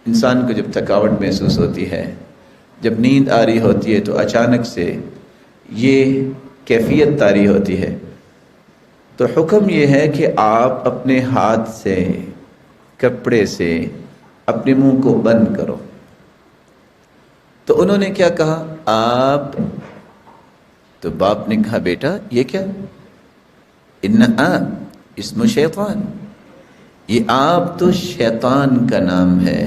انسان کو جب تھکاوٹ محسوس ہوتی ہے، جب نیند آ رہی ہوتی ہے، تو اچانک سے یہ کیفیت طاری ہوتی ہے، تو حکم یہ ہے کہ آپ اپنے ہاتھ سے، کپڑے سے اپنے منہ کو بند کرو۔ تو انہوں نے کیا کہا؟ آپ، تو باپ نے کہا بیٹا یہ کیا؟ ان اسم شیطان، یہ آپ تو شیطان کا نام ہے،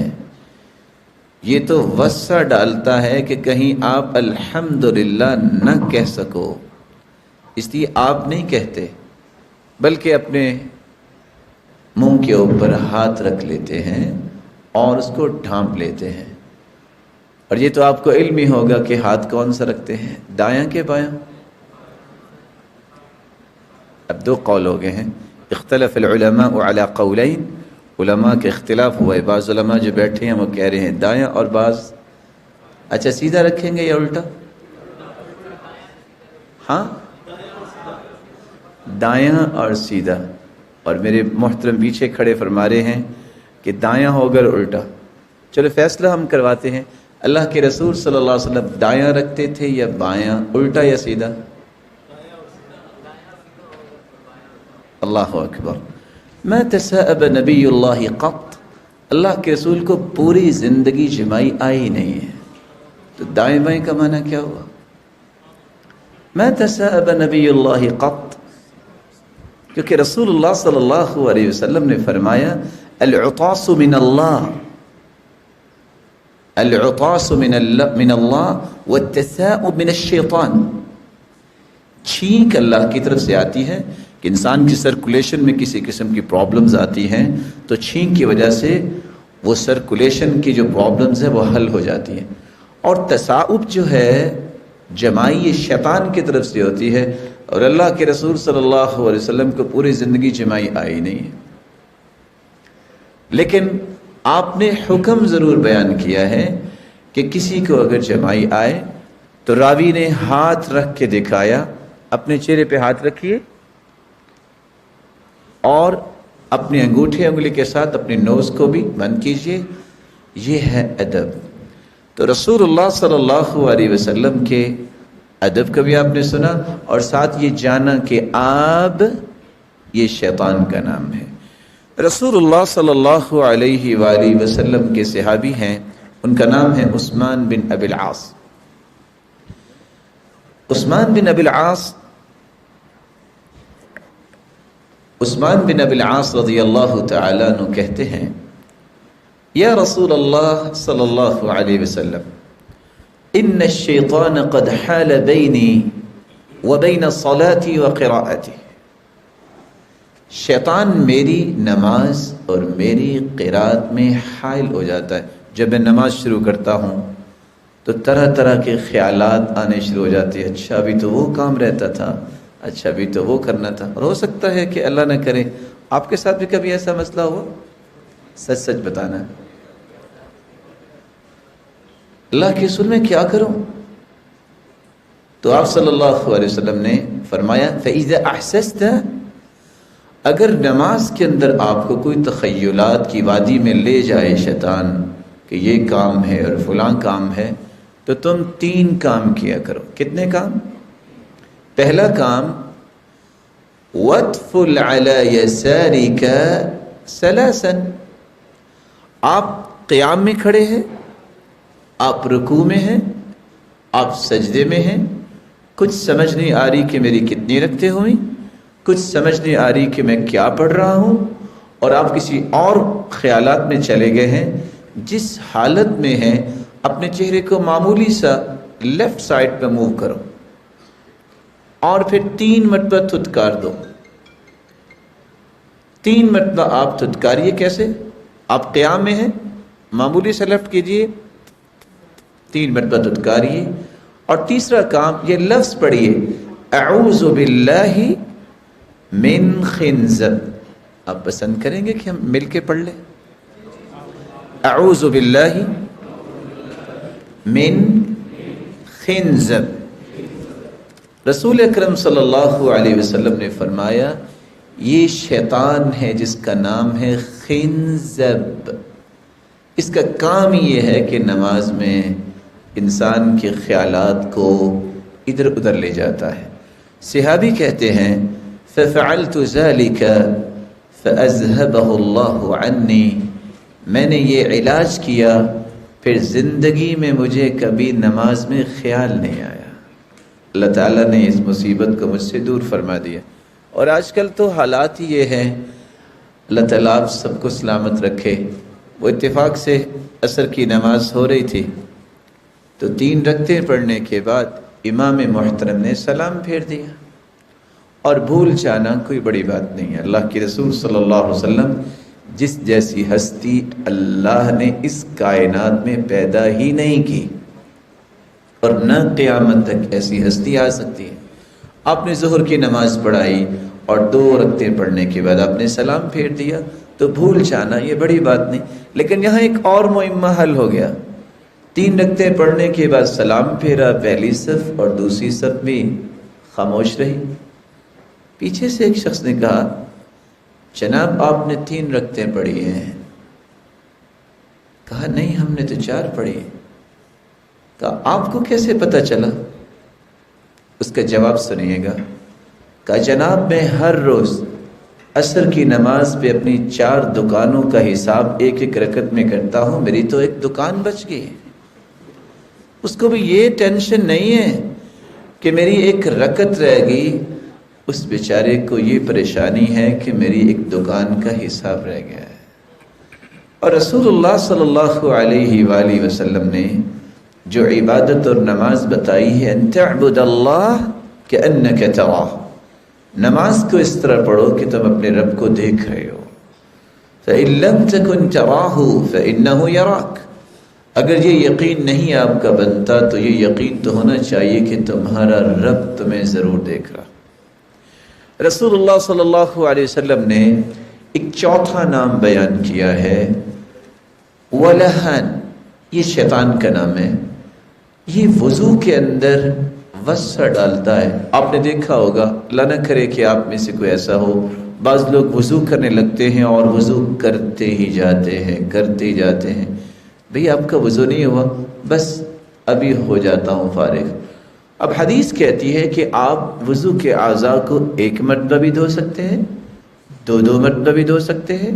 یہ تو وسع ڈالتا ہے کہ کہیں آپ الحمدللہ نہ کہہ سکو، اس لیے آپ نہیں کہتے بلکہ اپنے منہ کے اوپر ہاتھ رکھ لیتے ہیں اور اس کو ڈھانپ لیتے ہیں۔ اور یہ تو آپ کو علم ہی ہوگا کہ ہاتھ کون سا رکھتے ہیں، دایاں کے بایاں؟ اب دو قول ہو گئے ہیں، اختلف العلماء علی قولین، علماء کے اختلاف ہوا ہے، بعض علماء جو بیٹھے ہیں وہ کہہ رہے ہیں دایاں، اور بعض اچھا سیدھا رکھیں گے یا الٹا؟ ہاں دایاں اور سیدھا، اور میرے محترم پیچھے کھڑے فرما رہے ہیں کہ دایاں ہوگا اور الٹا۔ چلو فیصلہ ہم کرواتے ہیں، اللہ کے رسول صلی اللہ علیہ وسلم دایاں رکھتے تھے یا بایاں، الٹا یا سیدھا؟ اللہ اکبر۔ ما تثاءب نبی اللہ قط، اللہ کے رسول کو پوری زندگی جمائی آئی نہیں ہے، تو دائیں بائیں کا معنی کیا ہوا؟ ما تثاءب نبی اللہ قط، کیونکہ رسول اللہ صلی اللہ علیہ وسلم نے فرمایا العطاس من اللہ، العطاس من اللہ والتثاؤب من الشیطان، چھینک اللہ کی طرف سے آتی ہے کہ انسان کی سرکولیشن میں کسی قسم کی پرابلمز آتی ہیں تو چھینک کی وجہ سے وہ سرکولیشن کی جو پرابلمز ہیں وہ حل ہو جاتی ہیں، اور تثاؤب جو ہے جمائی یہ شیطان کی طرف سے ہوتی ہے، اور اللہ کے رسول صلی اللہ علیہ وسلم کو پوری زندگی جمائی آئی نہیں ہے۔ لیکن آپ نے حکم ضرور بیان کیا ہے کہ کسی کو اگر جمائی آئے تو راوی نے ہاتھ رکھ کے دکھایا، اپنے چہرے پہ ہاتھ رکھیے اور اپنے انگوٹھے انگلی کے ساتھ اپنے نوز کو بھی بند کیجئے، یہ ہے ادب۔ تو رسول اللہ صلی اللہ علیہ وسلم کے ادب کا بھی آپ نے سنا، اور ساتھ یہ جانا کہ آب یہ شیطان کا نام ہے۔ رسول اللہ صلی اللہ علیہ وآلہ وسلم کے صحابی ہیں، ان کا نام ہے عثمان بن ابی العاص۔ عثمان بن ابی العاص رضی اللہ تعالیٰ عنہ کہتے ہیں یا رسول اللہ صلی اللہ علیہ وسلم ان الشیطان قد حال بینی وبین صلاتي وقراءتی، شیطان میری نماز اور میری قرات میں حائل ہو جاتا ہے۔ جب میں نماز شروع کرتا ہوں تو طرح طرح کے خیالات آنے شروع ہو جاتے ہیں، اچھا ابھی تو وہ کام رہتا تھا، اچھا ابھی تو وہ کرنا تھا۔ اور ہو سکتا ہے کہ اللہ نہ کرے آپ کے ساتھ بھی کبھی ایسا مسئلہ ہوا، سچ سچ بتانا۔ اللہ کے رسول میں کیا کروں؟ تو آپ صلی اللہ علیہ وسلم نے فرمایا فَإِذَا أَحْسَسْتَ، اگر نماز کے اندر آپ کو کوئی تخیلات کی وادی میں لے جائے شیطان کہ یہ کام ہے اور فلاں کام ہے، تو تم 3 کام کیا کرو۔ کتنے کام؟ پہلا کام وَادْفُلْ عَلَى يَسَارِكَ ثَلَاثًا، آپ قیام میں کھڑے ہیں، آپ رکوع میں ہیں، آپ سجدے میں ہیں، کچھ سمجھ نہیں آ رہی کہ میری کتنی رکعتیں ہوئیں، کچھ سمجھ نہیں آ رہی کہ میں کیا پڑھ رہا ہوں، اور آپ کسی اور خیالات میں چلے گئے ہیں۔ جس حالت میں ہیں اپنے چہرے کو معمولی سا لیفٹ سائڈ پہ موو کرو اور پھر 3 مرتبہ تھتکار دو۔ 3 مرتبہ آپ تھتکاریے۔ کیسے؟ آپ قیام میں ہیں، معمولی سا لیفٹ کیجئے، 3 مرتبہ تھتکاریے، اور تیسرا کام یہ لفظ پڑھیے اعوذ باللہ من خنزب۔ آپ پسند کریں گے کہ ہم مل کے پڑھ لیں؟ اعوذ باللہ من خنزب۔ رسول اکرم صلی اللہ علیہ وسلم نے فرمایا یہ شیطان ہے جس کا نام ہے خنزب۔ اس کا کام ہی یہ ہے کہ نماز میں انسان کے خیالات کو ادھر ادھر لے جاتا ہے۔ صحابی کہتے ہیں فَفَعَلْتُ ذَلِكَ فَأَذْهَبَهُ اللَّهُ عَنِّي، میں نے یہ علاج کیا، پھر زندگی میں مجھے کبھی نماز میں خیال نہیں آیا۔ اللہ تعالیٰ نے اس مصیبت کو مجھ سے دور فرما دیا۔ اور آج کل تو حالات ہی یہ ہیں، اللہ تعالیٰ آپ سب کو سلامت رکھے۔ وہ اتفاق سے عصر کی نماز ہو رہی تھی تو 3 رکعتیں پڑھنے کے بعد امام محترم نے سلام پھیر دیا، اور بھول جانا کوئی بڑی بات نہیں ہے۔ اللہ کے رسول صلی اللہ علیہ وسلم جس جیسی ہستی اللہ نے اس کائنات میں پیدا ہی نہیں کی، اور نہ قیامت تک ایسی ہستی آ سکتی ہے۔ آپ نے ظہر کی نماز پڑھائی اور 2 رکعتیں پڑھنے کے بعد آپ نے سلام پھیر دیا، تو بھول جانا یہ بڑی بات نہیں۔ لیکن یہاں ایک اور معمہ حل ہو گیا، 3 رکعتیں پڑھنے کے بعد سلام پھیرا، پہلی صف اور دوسری صف بھی خاموش رہی۔ پیچھے سے ایک شخص نے کہا جناب آپ نے 3 رکعتیں پڑھی ہیں۔ کہا نہیں ہم نے تو 4 پڑھی۔ کہا آپ کو کیسے پتہ چلا؟ اس کا جواب سنیے گا۔ کہا جناب میں ہر روز عصر کی نماز پہ اپنی 4 دکانوں کا حساب 1 رکعت میں کرتا ہوں، میری تو 1 دکان بچ گئی۔ اس کو بھی یہ ٹینشن نہیں ہے کہ میری 1 رکعت رہ گئی، اس بیچارے کو یہ پریشانی ہے کہ میری 1 دکان کا حساب رہ گیا ہے۔ اور رسول اللہ صلی اللہ علیہ وآلہ وسلم نے جو عبادت اور نماز بتائی ہے، ان تعبد اللہ کأنک تراہ، نماز کو اس طرح پڑھو کہ تم اپنے رب کو دیکھ رہے ہو۔ فإن لم تكن تراہ فإنہ یراک، اگر یہ یقین نہیں آپ کا بنتا تو یہ یقین تو ہونا چاہیے کہ تمہارا رب تمہیں ضرور دیکھ رہا۔ رسول اللہ صلی اللہ علیہ وسلم نے ایک چوتھا نام بیان کیا ہے، ولہن، یہ شیطان کا نام ہے۔ یہ وضو کے اندر وسع ڈالتا ہے۔ آپ نے دیکھا ہوگا، اللہ نہ کرے کہ آپ میں سے کوئی ایسا ہو، بعض لوگ وضو کرنے لگتے ہیں اور وضو کرتے ہی جاتے ہیں۔ بھئی آپ کا وضو نہیں ہوا، بس ابھی ہو جاتا ہوں فارغ۔ اب حدیث کہتی ہے کہ آپ وضو کے اعضاء کو 1 مرتبہ بھی دھو سکتے ہیں، 2 مرتبہ بھی دھو سکتے ہیں،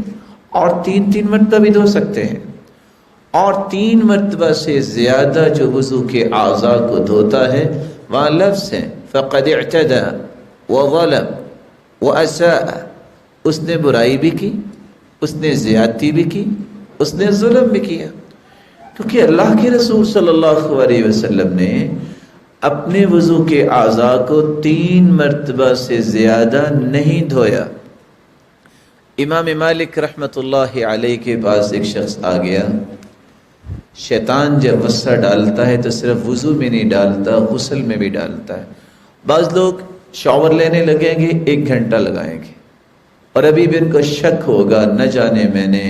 اور 3 مرتبہ بھی دھو سکتے ہیں۔ اور 3 مرتبہ سے زیادہ جو وضو کے اعضاء کو دھوتا ہے، وہاں لفظ ہے فقد اعتدى وظلم واساء، اس نے برائی بھی کی، اس نے زیادتی بھی کی، اس نے ظلم بھی کیا۔ کیونکہ اللہ کے رسول صلی اللہ علیہ وسلم نے اپنے وضو کے اعضاء کو 3 مرتبہ سے زیادہ نہیں دھویا۔ امام مالک رحمۃ اللہ علیہ کے پاس ایک شخص آ گیا۔ شیطان جب وسع ڈالتا ہے تو صرف وضو میں نہیں ڈالتا، غسل میں بھی ڈالتا ہے۔ بعض لوگ شاور لینے لگیں گے 1 گھنٹہ لگائیں گے، اور ابھی بھی ان کو شک ہوگا نہ جانے میں نے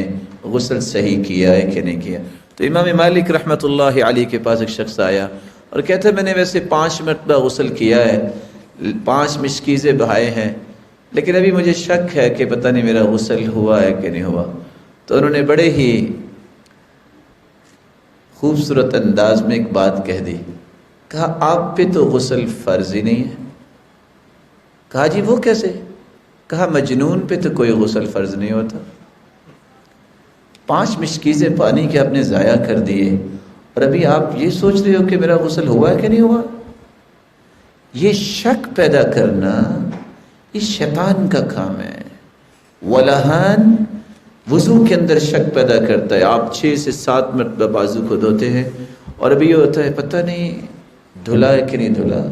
غسل صحیح کیا ہے کہ نہیں کیا۔ تو امام مالک رحمۃ اللہ علیہ کے پاس ایک شخص آیا اور کہتے ہیں میں نے ویسے 5 مرتبہ غسل کیا ہے، 5 مشکیزیں بہائے ہیں، لیکن ابھی مجھے شک ہے کہ پتہ نہیں میرا غسل ہوا ہے کہ نہیں ہوا۔ تو انہوں نے بڑے ہی خوبصورت انداز میں ایک بات کہہ دی، کہا آپ پہ تو غسل فرض ہی نہیں ہے۔ کہا جی وہ کیسے؟ کہا مجنون پہ تو کوئی غسل فرض نہیں ہوتا۔ 5 مشکیزیں پانی کے آپ نے ضائع کر دیے، اور ابھی آپ یہ سوچ رہے ہو کہ میرا غسل ہوا ہے کہ نہیں ہوا۔ یہ شک پیدا کرنا یہ شیطان کا کام ہے۔ ولہان وضو کے اندر شک پیدا کرتا ہے۔ آپ 6 سے 7 مرتبہ بازو کو دھوتے ہیں اور ابھی یہ ہوتا ہے پتہ نہیں دھلا ہے کہ نہیں دھلا۔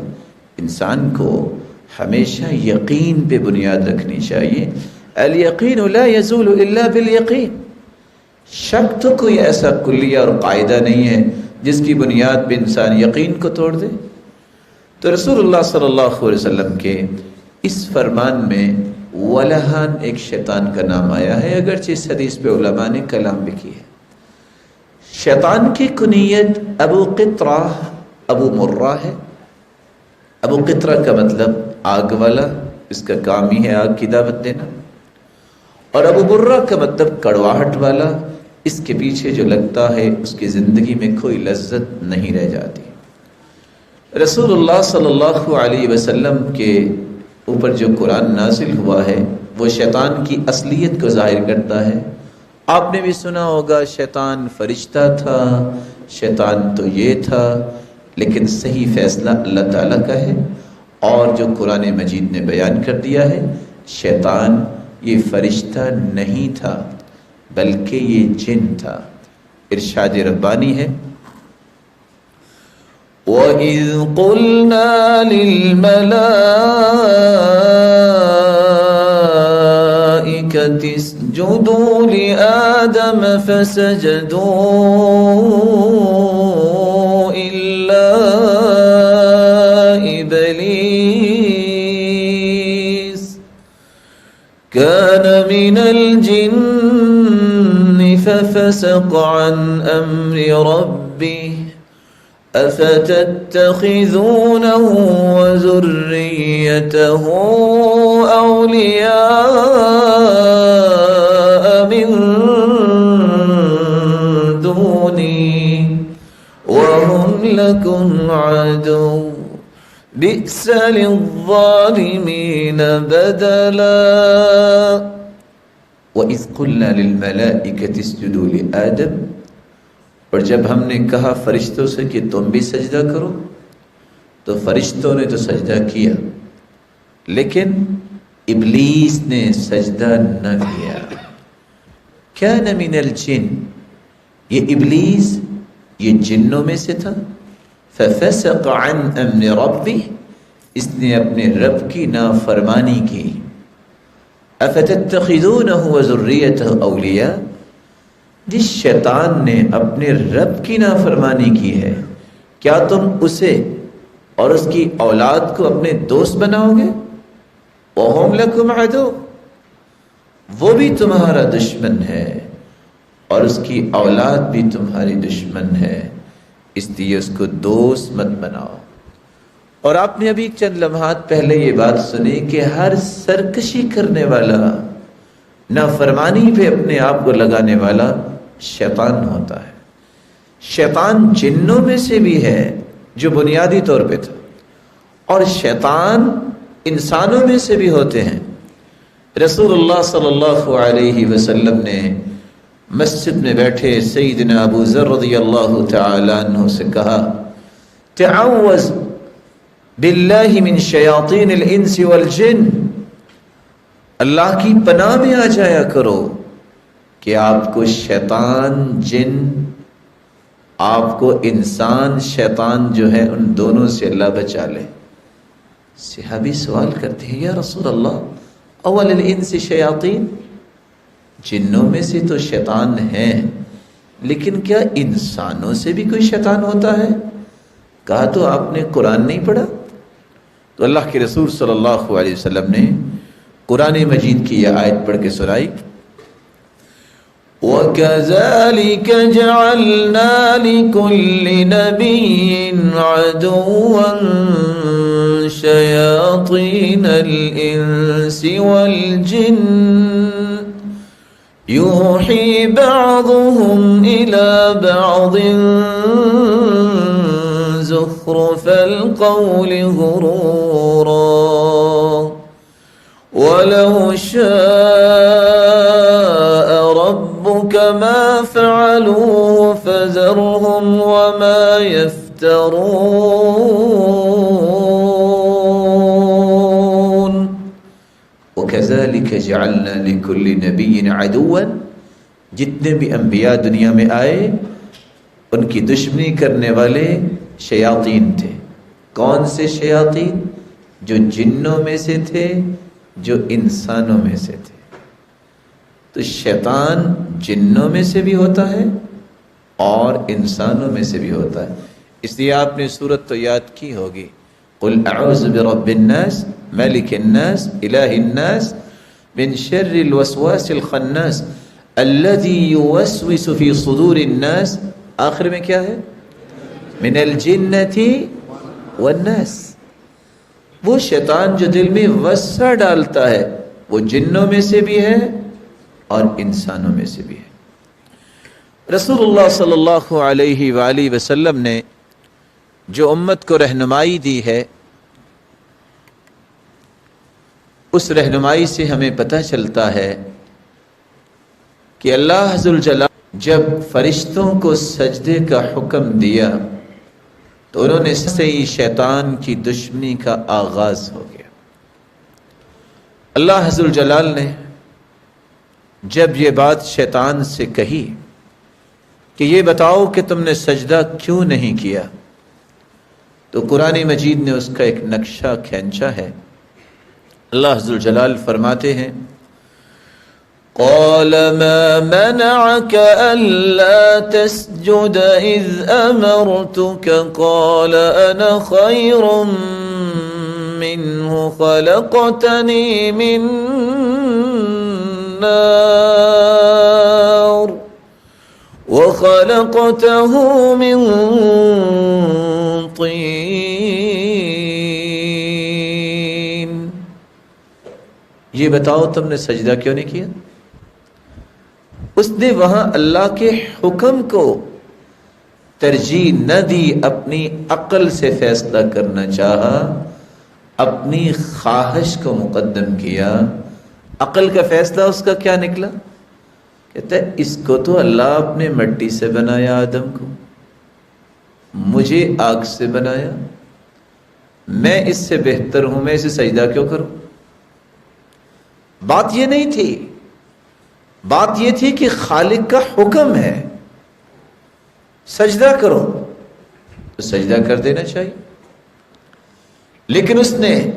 انسان کو ہمیشہ یقین پہ بنیاد رکھنی چاہیے۔ الیقین لا یزول الا بالیقین، شک تو کوئی ایسا کلیہ اور قاعدہ نہیں ہے جس کی بنیاد پہ انسان یقین کو توڑ دے۔ تو رسول اللہ صلی اللہ علیہ وسلم کے اس فرمان میں ولہان ایک شیطان کا نام آیا ہے، اگرچہ اس حدیث پہ علماء نے کلام بھی کی ہے۔ شیطان کی کنیت ابو قطرہ ابو مرہ ہے۔ ابو قطرہ کا مطلب آگ والا، اس کا کام ہی ہے آگ کی دعوت دینا، اور ابو مرہ کا مطلب کڑواہٹ والا، اس کے پیچھے جو لگتا ہے اس کی زندگی میں کوئی لذت نہیں رہ جاتی۔ رسول اللہ صلی اللہ علیہ وسلم کے اوپر جو قرآن نازل ہوا ہے وہ شیطان کی اصلیت کو ظاہر کرتا ہے۔ آپ نے بھی سنا ہوگا شیطان فرشتہ تھا، شیطان تو یہ تھا، لیکن صحیح فیصلہ اللہ تعالیٰ کا ہے، اور جو قرآن مجید نے بیان کر دیا ہے شیطان یہ فرشتہ نہیں تھا بلکہ یہ جن تھا۔ ارشاد ربانی ہے وَإِذْ قُلْنَا لِلْمَلَائِكَةِ اسْجُدُوا لِآدَمَ فَسَجَدُوا إِلَّا إِبْلِيسَ كَانَ مِنَ الْجِنِّ فَفَسَقَ عَنْ أَمْرِ رَبِّهِ أفتتخذونه وذريته أولياء من دوني وهم لكم عدو بئس للظالمين بدلا وإذ قلنا للملائكة اسجدوا لآدم، اور جب ہم نے کہا فرشتوں سے کہ تم بھی سجدہ کرو تو فرشتوں نے تو سجدہ کیا، لیکن ابلیس نے سجدہ نہ کیا۔ کان من الجن، یہ ابلیس یہ جنوں میں سے تھا۔ ففسق عن امر ربه، اس نے اپنے رب کی نافرمانی کی۔ افتتخذونه وذريته اولیاء، جس شیطان نے اپنے رب کی نافرمانی کی ہے کیا تم اسے اور اس کی اولاد کو اپنے دوست بناؤ گے؟ وَهُمْ لَكُمْ عَدُوٌّ، وہ بھی تمہارا دشمن ہے اور اس کی اولاد بھی تمہاری دشمن ہے، اس لیے اس کو دوست مت بناؤ۔ اور آپ نے ابھی چند لمحات پہلے یہ بات سنی کہ ہر سرکشی کرنے والا، نافرمانی پہ اپنے آپ کو لگانے والا شیطان ہوتا ہے۔ شیطان جنوں میں سے بھی ہے جو بنیادی طور پہ تھا، اور شیطان انسانوں میں سے بھی ہوتے ہیں۔ رسول اللہ صلی اللہ علیہ وسلم نے مسجد میں بیٹھے سیدنا ابو ذر رضی اللہ تعالی عنہ سے کہا تعوذ باللہ من شیاطین الانس والجن، اللہ کی پناہ میں آ جایا کرو کہ آپ کو شیطان جن، آپ کو انسان شیطان جو ہے ان دونوں سے اللہ بچا لے۔ صحابی سوال کرتے ہیں یا رسول اللہ اول الانس شیاطین، جنوں میں سے تو شیطان ہیں لیکن کیا انسانوں سے بھی کوئی شیطان ہوتا ہے؟ کہا تو آپ نے قرآن نہیں پڑھا؟ تو اللہ کے رسول صلی اللہ علیہ وسلم نے قرآن مجید کی یہ آیت پڑھ کے سنائی وَكَذَلِكَ جَعَلْنَا لِكُلِّ نَبِيٍّ عَدُوًّا شَيَاطِينَ الْإِنسِ وَالْجِنِّ يُوحِي بَعْضُهُمْ إِلَى بَعْضٍ زُخْرُفَ الْقَوْلِ غُرُورًا وَلَوْ شَاءَ رَبُّكَ مَا فَعَلُوهُ فَذَرْهُمْ وَمَا يَفْتَرُونَ وَكَذَلِكَ جَعَلْنَا لِكُلِّ نَبِيٍّ عَدُوًّا، جتنے بھی انبیاء دنیا میں آئے ان کی دشمنی کرنے والے شیاطین تھے۔ کون سے شیاطین؟ جو جنوں میں سے تھے، جو انسانوں میں سے تھے۔ تو شیطان جنوں میں سے بھی ہوتا ہے اور انسانوں میں سے بھی ہوتا ہے، اس لیے آپ نے سورت تو یاد کی ہوگی قل اعوذ برب الناس ملک الناس الہ الناس من شر الوسواس الخناس الذي يوسوس في صدور الناس، آخر میں کیا ہے؟ من الجنة والناس، وہ شیطان جو دل میں وسوسہ ڈالتا ہے وہ جنوں میں سے بھی ہے اور انسانوں میں سے بھی ہے۔ رسول اللہ صلی اللہ علیہ وآلہ وسلم نے جو امت کو رہنمائی دی ہے، اس رہنمائی سے ہمیں پتہ چلتا ہے کہ اللہ ذوالجلال جب فرشتوں کو سجدے کا حکم دیا تو انہوں نے سے ہی شیطان کی دشمنی کا آغاز ہو گیا۔ اللہ ذوالجلال نے جب یہ بات شیطان سے کہی کہ یہ بتاؤ کہ تم نے سجدہ کیوں نہیں کیا، تو قرآن مجید نے اس کا ایک نقشہ کھینچا ہے۔ اللہ ذوالجلال فرماتے ہیں قال ما منعك ألا تسجد إذ أمرتك قال أنا خير منه خلقتني من نار وخلقته من طين۔ یہ بتاؤ تم نے سجدہ کیوں نہیں کیا؟ اس نے وہاں اللہ کے حکم کو ترجیح نہ دی، اپنی عقل سے فیصلہ کرنا چاہا، اپنی خواہش کو مقدم کیا۔ عقل کا فیصلہ اس کا کیا نکلا؟ کہتا ہے اس کو تو اللہ اپنے مٹی سے بنایا، آدم کو، مجھے آگ سے بنایا، میں اس سے بہتر ہوں، میں اسے سجدہ کیوں کروں؟ بات یہ نہیں تھی، بات یہ تھی کہ خالق کا حکم ہے سجدہ کرو تو سجدہ کر دینا چاہیے، لیکن اس نے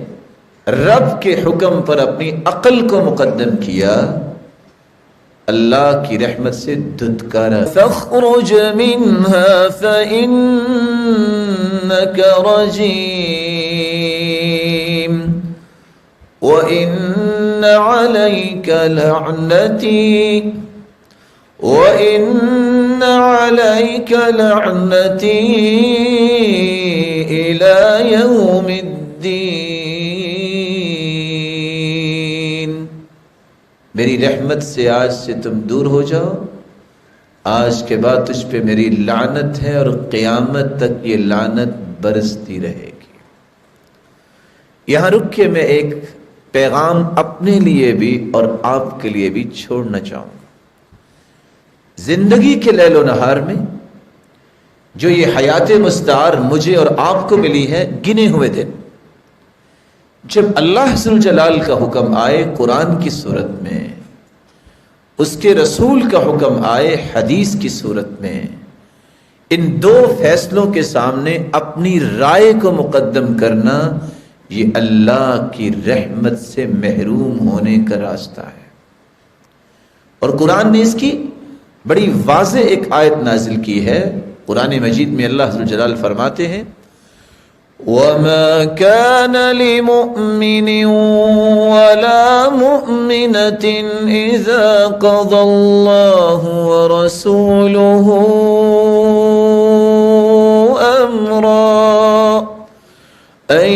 رب کے حکم پر اپنی عقل کو مقدم کیا، اللہ کی رحمت سے دھتکارا۔ فاخرج منها فإنك رجيم وإن عليك لعنتي إلى يوم الدين۔ میری رحمت سے آج سے تم دور ہو جاؤ، آج کے بعد تجھ پہ میری لعنت ہے اور قیامت تک یہ لعنت برستی رہے گی۔ یہاں رک کے میں ایک پیغام اپنے لیے بھی اور آپ کے لیے بھی چھوڑنا چاہوں۔ زندگی کے لیل و نہار میں جو یہ حیات مستعار مجھے اور آپ کو ملی ہے، گنے ہوئے دن، جب اللہ ذوالجلال کا حکم آئے قرآن کی صورت میں، اس کے رسول کا حکم آئے حدیث کی صورت میں، ان دو فیصلوں کے سامنے اپنی رائے کو مقدم کرنا یہ اللہ کی رحمت سے محروم ہونے کا راستہ ہے۔ اور قرآن نے اس کی بڑی واضح ایک آیت نازل کی ہے۔ قرآن مجید میں اللہ ذوالجلال فرماتے ہیں وَمَا كَانَ لِمُؤْمِنٍ وَلَا مُؤْمِنَةٍ إِذَا قَضَى اللَّهُ وَرَسُولُهُ أَمْرًا أَن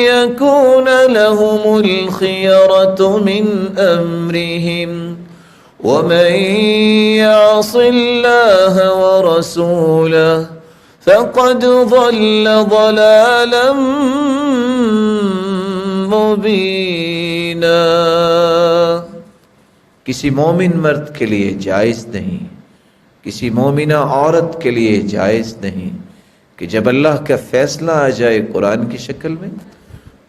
يَكُونَ لَهُمُ الْخِيَرَةُ مِنْ أَمْرِهِمْ وَمَن يَعْصِ اللَّهَ وَرَسُولَهُ فَقَدْ ضَلَّ ضَلَالًا مُبِينًا۔ کسی مومن مرد کے لیے جائز نہیں، کسی مومنہ عورت کے لیے جائز نہیں کہ جب اللہ کا فیصلہ آ جائے قرآن کی شکل میں،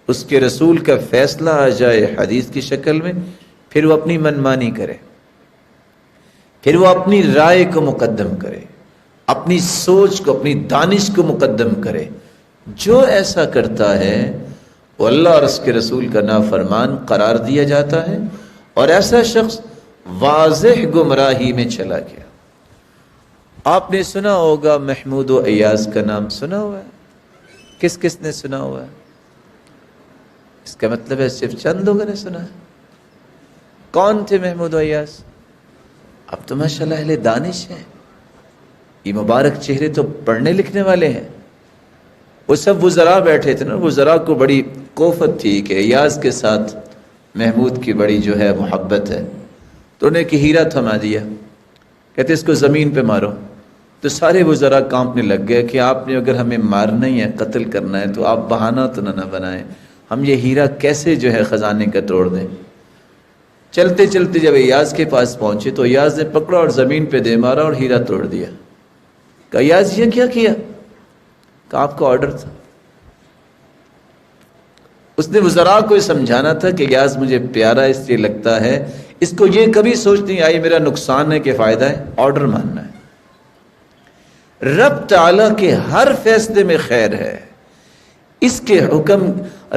اس کے رسول کا فیصلہ آ جائے حدیث کی شکل میں، پھر وہ اپنی منمانی کرے، پھر وہ اپنی رائے کو مقدم کرے، اپنی سوچ کو، اپنی دانش کو مقدم کرے۔ جو ایسا کرتا ہے وہ اللہ اور اس کے رسول کا نافرمان قرار دیا جاتا ہے، اور ایسا شخص واضح گمراہی میں چلا گیا۔ آپ نے سنا ہوگا محمود و ایاز کا نام سنا ہوا ہے؟ کس کس نے سنا ہوا ہے؟ اس کا مطلب ہے صرف چند لوگوں نے سنا ہے۔ کون تھے محمود و ایاز؟ اب تو ماشاءاللہ اہل دانش ہیں، یہ مبارک چہرے تو پڑھنے لکھنے والے ہیں۔ وہ سب وزراء بیٹھے تھے نا، وزراء کو بڑی کوفت تھی کہ ایاز کے ساتھ محمود کی بڑی جو ہے محبت ہے، تو انہیں کہ ہیرا تھما دیا، کہتے اس کو زمین پہ مارو. تو سارے وزراء کانپنے لگ گئے کہ آپ نے اگر ہمیں مارنا ہی ہے، قتل کرنا ہے، تو آپ بہانہ تو نہ بنائیں، ہم یہ ہیرا کیسے جو ہے خزانے کا توڑ دیں. چلتے چلتے جب ایاز کے پاس پہنچے تو ایاز نے پکڑا اور زمین پہ دے مارا اور ہیرا توڑ دیا. کہا ایاز یہ کیا کیا؟ کہا آپ کا آرڈر تھا. اس نے وزراء کو یہ سمجھانا تھا کہ ایاز مجھے پیارا اس لیے لگتا ہے، اس کو یہ کبھی سوچ نہیں آئی میرا نقصان ہے کہ فائدہ ہے، آرڈر ماننا ہے. رب تعالیٰ کے ہر فیصلے میں خیر ہے. اس کے حکم،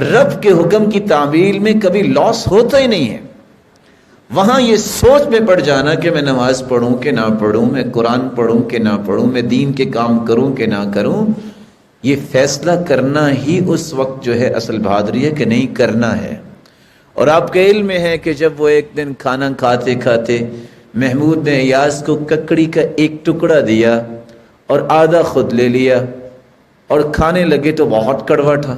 رب کے حکم کی تعمیل میں کبھی لاس ہوتا ہی نہیں ہے. وہاں یہ سوچ میں پڑ جانا کہ میں نماز پڑھوں کہ نہ پڑھوں، میں قرآن پڑھوں کہ نہ پڑھوں، میں دین کے کام کروں کہ نہ کروں، یہ فیصلہ کرنا ہی اس وقت جو ہے اصل بہادری ہے کہ نہیں کرنا ہے. اور آپ کے علم میں ہے کہ جب وہ ایک دن کھانا کھاتے کھاتے محمود نے ایاز کو ککڑی کا ایک ٹکڑا دیا اور آدھا خود لے لیا اور کھانے لگے تو بہت کڑوا تھا،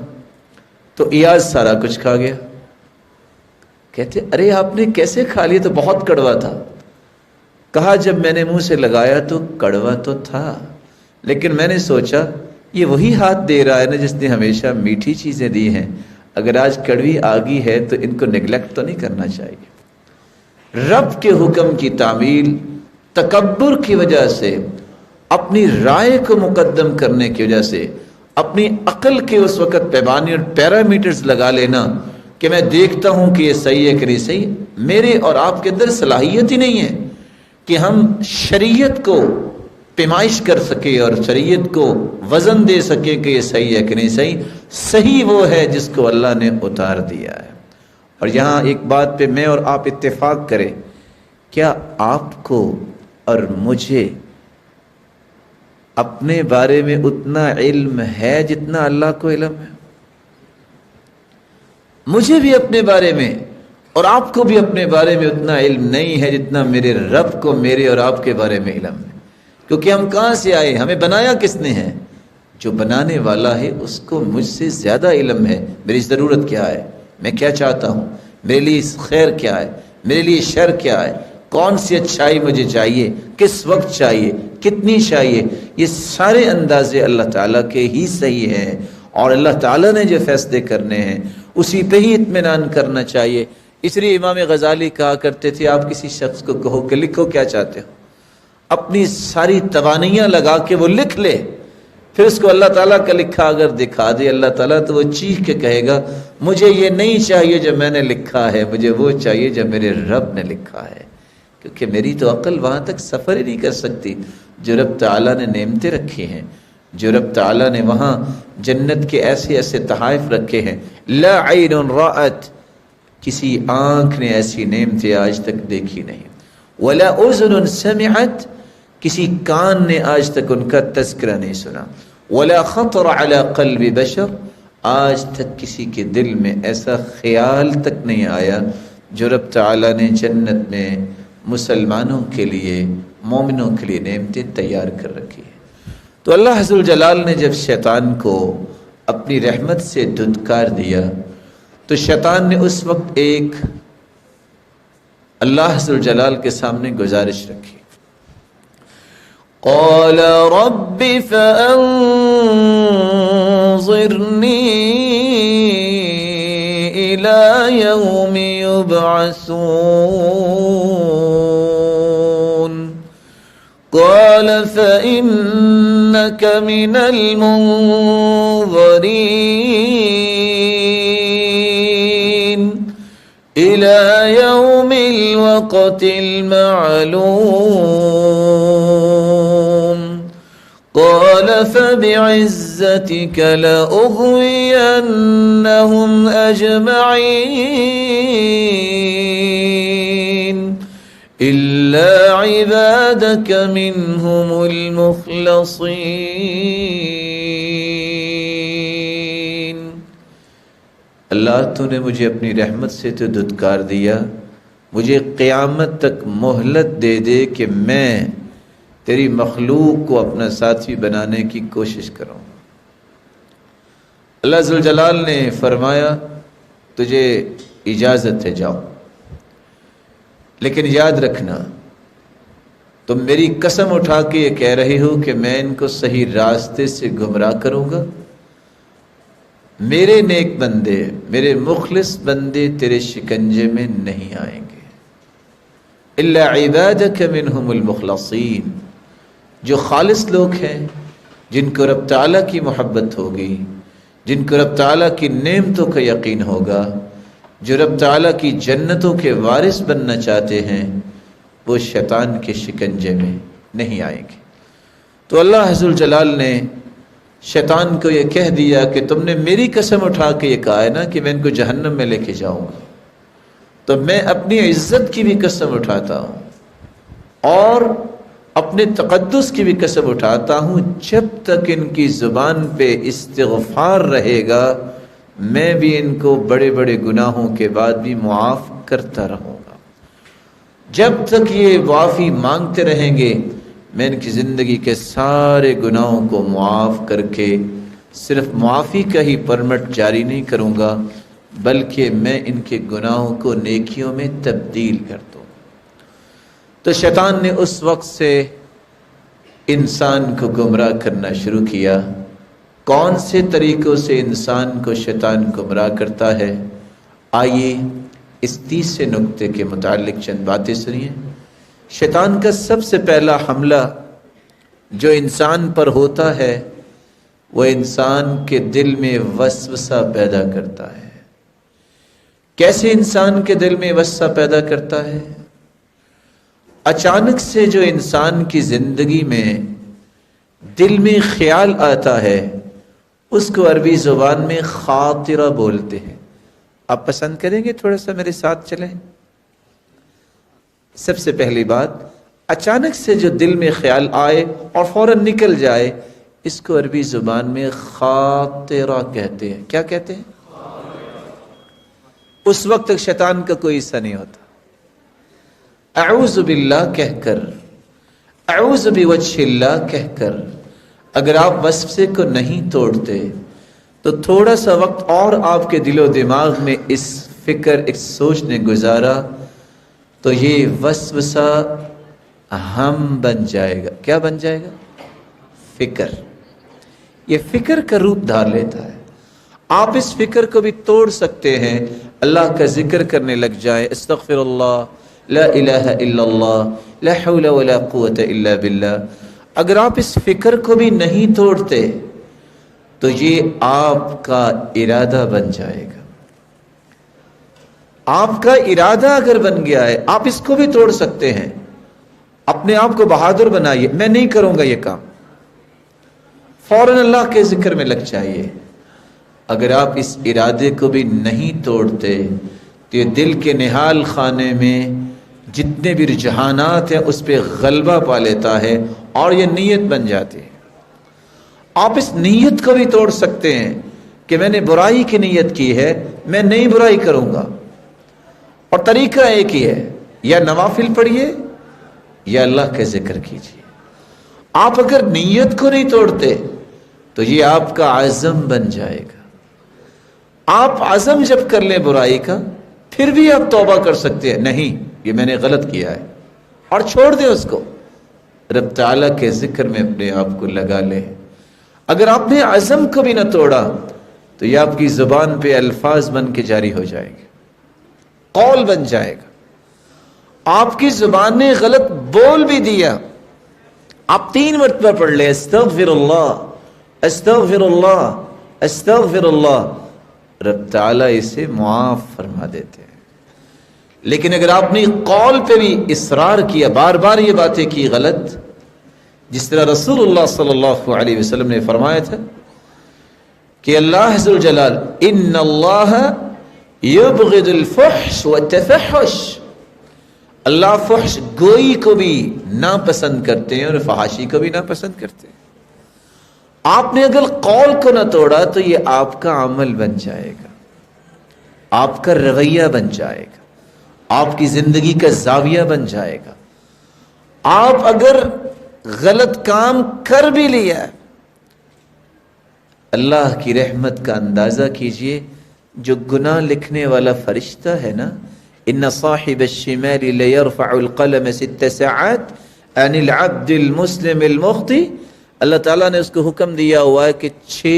تو ایاز سارا کچھ کھا گیا. کہتے ارے آپ نے کیسے کھا لیا؟ تو بہت کڑوا تھا. کہا جب میں نے منہ سے لگایا تو کڑوا تو تھا، لیکن میں نے سوچا یہ وہی ہاتھ دے رہا ہے نا جس نے ہمیشہ میٹھی چیزیں دی ہیں، اگر آج کڑوی آ گئی ہے تو ان کو نیگلیکٹ تو نہیں کرنا چاہیے. رب کے حکم کی تعمیل تکبر کی وجہ سے، اپنی رائے کو مقدم کرنے کی وجہ سے، اپنی عقل کے اس وقت پیمانے اور پیرامیٹرز لگا لینا کہ میں دیکھتا ہوں کہ یہ صحیح ہے کہ نہیں صحیح، میرے اور آپ کے اندر صلاحیت ہی نہیں ہے کہ ہم شریعت کو پیمائش کر سکے اور شریعت کو وزن دے سکے کہ یہ صحیح ہے کہ نہیں صحیح. صحیح وہ ہے جس کو اللہ نے اتار دیا ہے. اور یہاں ایک بات پہ میں اور آپ اتفاق کریں، کیا آپ کو اور مجھے اپنے بارے میں اتنا علم ہے جتنا اللہ کو علم ہے؟ مجھے بھی اپنے بارے میں اور آپ کو بھی اپنے بارے میں اتنا علم نہیں ہے جتنا میرے رب کو میرے اور آپ کے بارے میں علم ہے. کیونکہ ہم کہاں سے آئے، ہمیں بنایا کس نے ہے؟ جو بنانے والا ہے اس کو مجھ سے زیادہ علم ہے میری ضرورت کیا ہے، میں کیا چاہتا ہوں، میرے لیے خیر کیا ہے، میرے لیے شر کیا ہے، کون سی اچھائی مجھے چاہیے، کس وقت چاہیے، کتنی چاہیے. یہ سارے اندازے اللہ تعالیٰ کے ہی صحیح ہیں، اور اللہ تعالیٰ نے جو فیصلے کرنے ہیں اسی پہ ہی اطمینان کرنا چاہیے. اس لیے امام غزالی کہا کرتے تھے آپ کسی شخص کو کہو کہ لکھو کیا چاہتے ہو، اپنی ساری توانائیاں لگا کے وہ لکھ لے، پھر اس کو اللہ تعالیٰ کا لکھا اگر دکھا دے اللہ تعالیٰ تو وہ چیخ کے کہے گا مجھے یہ نہیں چاہیے جو میں نے لکھا ہے، مجھے وہ چاہیے جو میرے رب نے لکھا ہے. کیونکہ میری تو عقل وہاں تک سفر ہی نہیں کر سکتی جو رب تعالیٰ نے نعمتیں رکھی ہیں، جو رب تعالیٰ نے وہاں جنت کے ایسے ایسے تحائف رکھے ہیں. لا عین رأت، کسی آنکھ نے ایسی نعمتیں آج تک دیکھی نہیں. ولا اذن سمعت، کسی کان نے آج تک ان کا تذکرہ نہیں سنا. ولا خطر على قلب بشر، آج تک کسی کے دل میں ایسا خیال تک نہیں آیا جو رب تعالیٰ نے جنت میں مسلمانوں کے لیے، مومنوں کے لیے نعمتیں تیار کر رکھی ہے. تو اللہ عز الجلال نے جب شیطان کو اپنی رحمت سے دھتکار دیا تو شیطان نے اس وقت ایک اللہ عز الجلال کے سامنے گزارش رکھی. قال رب فانظرنی الى یوم یبعثون قال فإنك من المنظرين إلى يوم الوقت المعلوم قال فبعزتك لأغوينهم أجمعين إلا عبادك منهم المخلصين. اللہ تو نے مجھے اپنی رحمت سے تو دھتکار دیا، مجھے قیامت تک مہلت دے دے کہ میں تیری مخلوق کو اپنا ساتھی بنانے کی کوشش کروں. اللہ ذو الجلال نے فرمایا تجھے اجازت ہے جاؤ، لیکن یاد رکھنا تم میری قسم اٹھا کے یہ کہہ رہے ہو کہ میں ان کو صحیح راستے سے گمراہ کروں گا؟ میرے نیک بندے، میرے مخلص بندے تیرے شکنجے میں نہیں آئیں گے، الا عبادک منہم المخلصین، جو خالص لوگ ہیں، جن کو رب تعالیٰ کی محبت ہوگی، جن کو رب تعالیٰ کی نعمتوں کا یقین ہوگا، جو رب تعالیٰ کی جنتوں کے وارث بننا چاہتے ہیں، وہ شیطان کے شکنجے میں نہیں آئیں گے۔ تو اللہ عز الجلال نے شیطان کو یہ کہہ دیا کہ تم نے میری قسم اٹھا کے یہ کہا ہے نا کہ میں ان کو جہنم میں لے کے جاؤں گا، تو میں اپنی عزت کی بھی قسم اٹھاتا ہوں اور اپنے تقدس کی بھی قسم اٹھاتا ہوں، جب تک ان کی زبان پہ استغفار رہے گا میں بھی ان کو بڑے بڑے گناہوں کے بعد بھی معاف کرتا رہوں گا۔ جب تک یہ معافی مانگتے رہیں گے میں ان کی زندگی کے سارے گناہوں کو معاف کر کے صرف معافی کا ہی پرمٹ جاری نہیں کروں گا، بلکہ میں ان کے گناہوں کو نیکیوں میں تبدیل کر دوں۔ تو شیطان نے اس وقت سے انسان کو گمراہ کرنا شروع کیا۔ کون سے طریقوں سے انسان کو شیطان گمراہ کرتا ہے؟ آئیے اس تیسرے نقطے کے متعلق چند باتیں سنیے۔ شیطان کا سب سے پہلا حملہ جو انسان پر ہوتا ہے وہ انسان کے دل میں وسوسہ پیدا کرتا ہے۔ کیسے انسان کے دل میں وسوسہ پیدا کرتا ہے؟ اچانک سے جو انسان کی زندگی میں دل میں خیال آتا ہے اس کو عربی زبان میں خاطرہ بولتے ہیں۔ آپ پسند کریں گے تھوڑا سا میرے ساتھ چلیں؟ سب سے پہلی بات، اچانک سے جو دل میں خیال آئے اور فوراً نکل جائے اس کو عربی زبان میں خاطرہ کہتے ہیں۔ کیا کہتے ہیں؟ اس وقت تک شیطان کا کوئی حصہ نہیں ہوتا۔ اعوذ باللہ کہہ کر، اعوذ بوجہ اللہ کہہ کر اگر آپ وسوسے کو نہیں توڑتے تو تھوڑا سا وقت اور آپ کے دل و دماغ میں اس فکر، اس سوچ نے گزارا تو یہ وسوسہ ہم بن جائے گا۔ کیا بن جائے گا؟ فکر۔ یہ فکر کا روپ دھار لیتا ہے۔ آپ اس فکر کو بھی توڑ سکتے ہیں، اللہ کا ذکر کرنے لگ جائیں، استغفر اللہ، لا الہ الا اللہ، لا حول ولا قوت الا باللہ۔ اگر آپ اس فکر کو بھی نہیں توڑتے تو یہ آپ کا ارادہ بن جائے گا۔ آپ کا ارادہ اگر بن گیا ہے آپ اس کو بھی توڑ سکتے ہیں۔ اپنے آپ کو بہادر بنائیے، میں نہیں کروں گا یہ کام، فوراً اللہ کے ذکر میں لگ جائیے۔ اگر آپ اس ارادے کو بھی نہیں توڑتے تو یہ دل کے نہال خانے میں جتنے بھی رجحانات ہیں اس پہ غلبہ پا لیتا ہے اور یہ نیت بن جاتی ہے۔ آپ اس نیت کو بھی توڑ سکتے ہیں کہ میں نے برائی کی نیت کی ہے، میں نئی برائی کروں گا، اور طریقہ ایک ہی ہے، یا نوافل پڑھیے یا اللہ کا ذکر کیجیے۔ آپ اگر نیت کو نہیں توڑتے تو یہ آپ کا عزم بن جائے گا۔ آپ عزم جب کر لیں برائی کا پھر بھی آپ توبہ کر سکتے ہیں، نہیں یہ میں نے غلط کیا ہے، اور چھوڑ دیں اس کو، رب تعالیٰ کے ذکر میں اپنے آپ کو لگا لیں۔ اگر آپ نے عزم کو بھی نہ توڑا تو یہ آپ کی زبان پہ الفاظ بن کے جاری ہو جائے گا، قول بن جائے گا۔ آپ کی زبان نے غلط بول بھی دیا، آپ 3 مرتبہ پڑھ لیں، استغفر اللہ، استغفر اللہ، استغفر اللہ، رب تعالیٰ اسے معاف فرما دیتے ہیں۔ لیکن اگر آپ نے قول پہ بھی اصرار کیا، بار بار یہ باتیں کی غلط، جس طرح رسول اللہ صلی اللہ علیہ وسلم نے فرمایا تھا کہ اللہ عز وجل ان اللہ یبغض الفحش والتفحش، اللہ فحش گوئی کو بھی ناپسند کرتے ہیں اور فحاشی کو بھی ناپسند کرتے ہیں۔ آپ نے اگر قول کو نہ توڑا تو یہ آپ کا عمل بن جائے گا، آپ کا رویہ بن جائے گا، آپ کی زندگی کا زاویہ بن جائے گا۔ آپ اگر غلط کام کر بھی لیا، اللہ کی رحمت کا اندازہ کیجئے، جو گناہ لکھنے والا فرشتہ ہے نا، ان صاحب الشمال لیرفع القلم 6 ساعات عن العبد المسلم المخطئ، اللہ تعالیٰ نے اس کو حکم دیا ہوا ہے کہ 6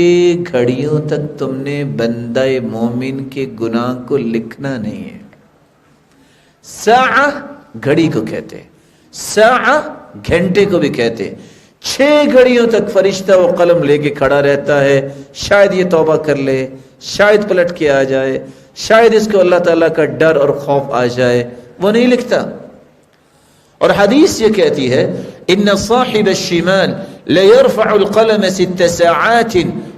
گھڑیوں تک تم نے بندہ مومن کے گناہ کو لکھنا نہیں ہے۔ ساعہ گھڑی کو کہتے، ساعہ گھنٹے کو بھی کہتے۔ 6 گھڑیوں تک فرشتہ وہ قلم لے کے کھڑا رہتا ہے، شاید یہ توبہ کر لے، شاید پلٹ کے آ جائے، شاید اس کو اللہ تعالیٰ کا ڈر اور خوف آ جائے، وہ نہیں لکھتا۔ اور حدیث یہ کہتی ہے ان صاحب الشمال ليرفع القلم 6 ساعات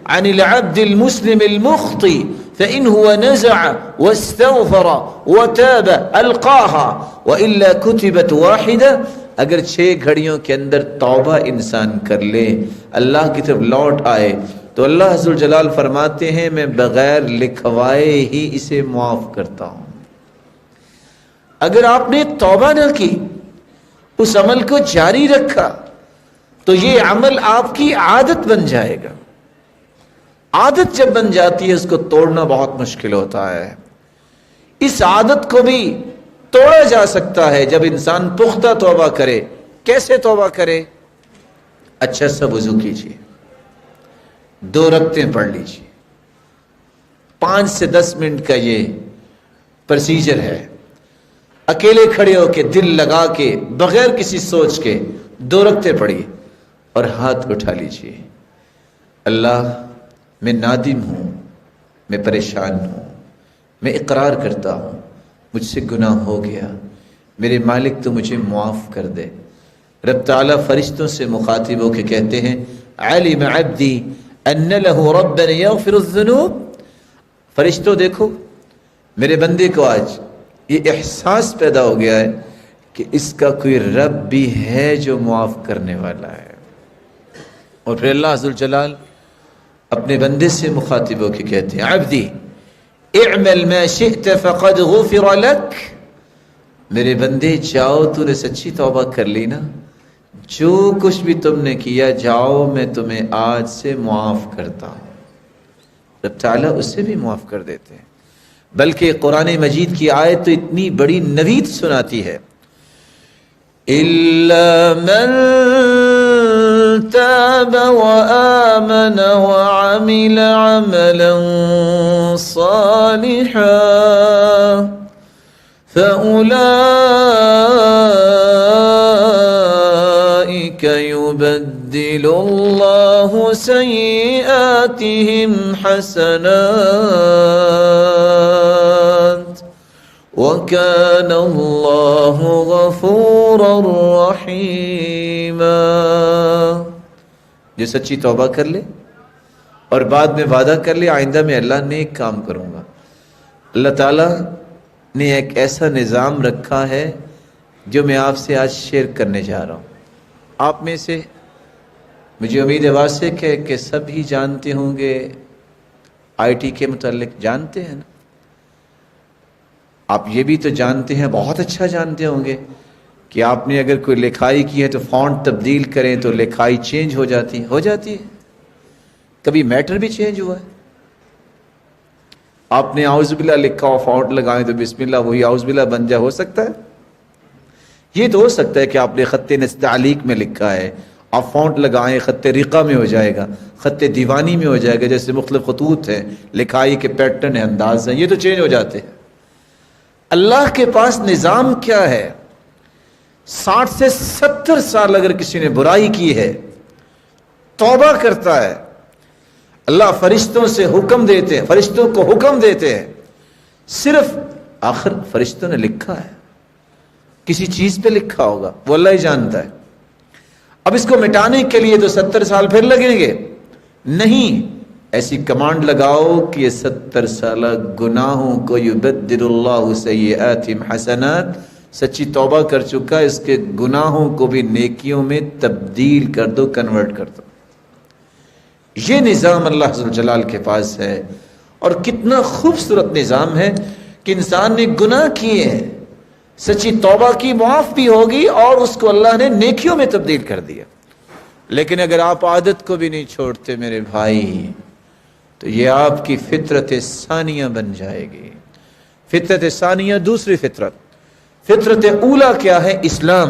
عن العبد المسلم المخطئ فإن هو نزع واستغفر وتاب ألقاها وإلا كتبت واحدة۔ اگر 6 گھڑیوں کے اندر توبہ انسان کر لے، اللہ کی طرف لوٹ آئے، تو اللہ عز و جلال فرماتے ہیں میں بغیر لکھوائے ہی اسے معاف کرتا ہوں۔ اگر آپ نے توبہ نہ کی، اس عمل کو جاری رکھا، تو یہ عمل آپ کی عادت بن جائے گا۔ عادت جب بن جاتی ہے اس کو توڑنا بہت مشکل ہوتا ہے۔ اس عادت کو بھی توڑا جا سکتا ہے جب انسان پختہ توبہ کرے۔ کیسے توبہ کرے؟ اچھا سا وضو کیجیے، 2 رکعتیں پڑھ لیجیے، 5 سے 10 منٹ کا یہ پروسیجر ہے۔ اکیلے کھڑے ہو کے دل لگا کے بغیر کسی سوچ کے 2 رکعتیں پڑھیے اور ہاتھ اٹھا لیجیے، اللہ میں نادم ہوں، میں پریشان ہوں، میں اقرار کرتا ہوں مجھ سے گناہ ہو گیا، میرے مالک تو مجھے معاف کر دے۔ رب تعالیٰ فرشتوں سے مخاطب ہو کے کہتے ہیں علم عبدی ان له ربا یغفر الذنوب۔ فرشتوں دیکھو میرے بندے کو آج یہ احساس پیدا ہو گیا ہے کہ اس کا کوئی رب بھی ہے جو معاف کرنے والا ہے۔ اور پھر اللہ عز و جلال اپنے بندے سے مخاطب ہو کے کہتے ہیں عبدی اعمل ما شئت فقد غفر لك۔ میرے بندے جاؤ، تو نے سچی توبہ کر لی نا، جو کچھ بھی تم نے کیا جاؤ میں تمہیں آج سے معاف کرتا ہوں۔ رب تعالیٰ اسے بھی معاف کر دیتے ہیں، بلکہ قرآن مجید کی آیت تو اتنی بڑی نوید سناتی ہے إِلَّا مَن تَابَ وَآمَنَ وَعَمِلَ عَمَلًا صَالِحًا فَأُولَئِكَ يُبَدِّلُ اللَّهُ سَيِّئَاتِهِمْ حَسَنَاتٍ وَكَانَ اللَّهُ غَفُورًا رَحِيمًا۔ جو سچی توبہ کر لے اور بعد میں وعدہ کر لے آئندہ میں اللہ نیک کام کروں گا، اللہ تعالیٰ نے ایک ایسا نظام رکھا ہے جو میں آپ سے آج شیئر کرنے جا رہا ہوں۔ آپ میں سے مجھے امید واثق ہے کہ سب ہی جانتے ہوں گے، آئی ٹی کے متعلق جانتے ہیں نا؟ آپ یہ بھی تو جانتے ہیں، بہت اچھا جانتے ہوں گے کہ آپ نے اگر کوئی لکھائی کی ہے تو فونٹ تبدیل کریں تو لکھائی چینج ہو جاتی ہے۔ کبھی میٹر بھی چینج ہوا ہے؟ آپ نے اعوذ باللہ لکھا ہو، فونٹ لگائیں تو بسم اللہ وہی اعوذ باللہ بن جائے، ہو سکتا ہے؟ یہ تو ہو سکتا ہے کہ آپ نے خط تعلیق میں لکھا ہے، آپ فونٹ لگائیں خط رقہ میں ہو جائے گا، خط دیوانی میں ہو جائے گا، جیسے مختلف خطوط ہیں، لکھائی کے پیٹرن ہیں، انداز ہیں، یہ تو چینج ہو جاتے ہیں۔ اللہ کے پاس نظام کیا ہے؟ 60 سے 70 سال اگر کسی نے برائی کی ہے، توبہ کرتا ہے، اللہ فرشتوں سے حکم دیتے ہیں، فرشتوں کو حکم دیتے ہیں، صرف آخر فرشتوں نے لکھا ہے، کسی چیز پہ لکھا ہوگا، وہ اللہ ہی جانتا ہے۔ اب اس کو مٹانے کے لیے تو 70 سال پھر لگیں گے؟ نہیں، ایسی کمانڈ لگاؤ کہ یہ 70 سالہ گناہوں کو یبدل اللہ سیئاتہم حسنات، سچی توبہ کر چکا ہے، اس کے گناہوں کو بھی نیکیوں میں تبدیل کر دو، کنورٹ کر دو۔ یہ نظام اللہ عز و جلال کے پاس ہے، اور کتنا خوبصورت نظام ہے کہ انسان نے گناہ کیے ہیں، سچی توبہ کی، معاف بھی ہوگی اور اس کو اللہ نے نیکیوں میں تبدیل کر دیا۔ لیکن اگر آپ عادت کو بھی نہیں چھوڑتے میرے بھائی، تو یہ آپ کی فطرت ثانیہ بن جائے گی۔ فطرت ثانیہ دوسری فطرت۔ فطرت اولا کیا ہے؟ اسلام،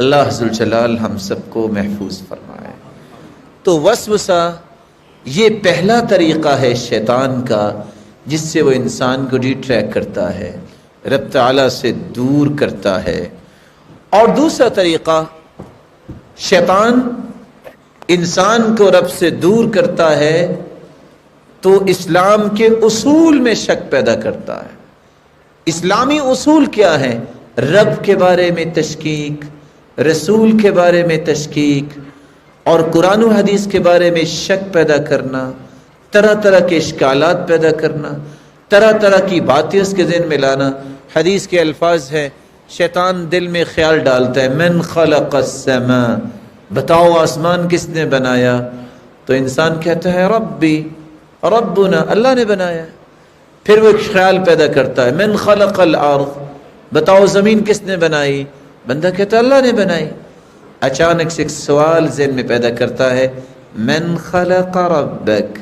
اللہ ذوالجلال ہم سب کو محفوظ فرمائے۔ تو وسوسہ یہ پہلا طریقہ ہے شیطان کا جس سے وہ انسان کو ڈیٹریکٹ کرتا ہے، رب تعالیٰ سے دور کرتا ہے۔ اور دوسرا طریقہ، شیطان انسان کو رب سے دور کرتا ہے تو اسلام کے اصول میں شک پیدا کرتا ہے۔ اسلامی اصول کیا ہے؟ رب کے بارے میں تشکیک، رسول کے بارے میں تشکیک اور قرآن و حدیث کے بارے میں شک پیدا کرنا، طرح طرح کے اشکالات پیدا کرنا، طرح طرح کی باتیں اس کے ذہن میں لانا۔ حدیث کے الفاظ ہیں، شیطان دل میں خیال ڈالتا ہے، من خلق السماء، بتاؤ آسمان کس نے بنایا؟ تو انسان کہتا ہے ربی، ربنا، اللہ نے بنایا۔ پھر وہ ایک خیال پیدا کرتا ہے، من خلق الارض، بتاؤ زمین کس نے بنائی؟ بندہ کہتا ہے اللہ نے بنائی۔ اچانک سے ایک سوال ذہن میں پیدا کرتا ہے، من خلق ربک،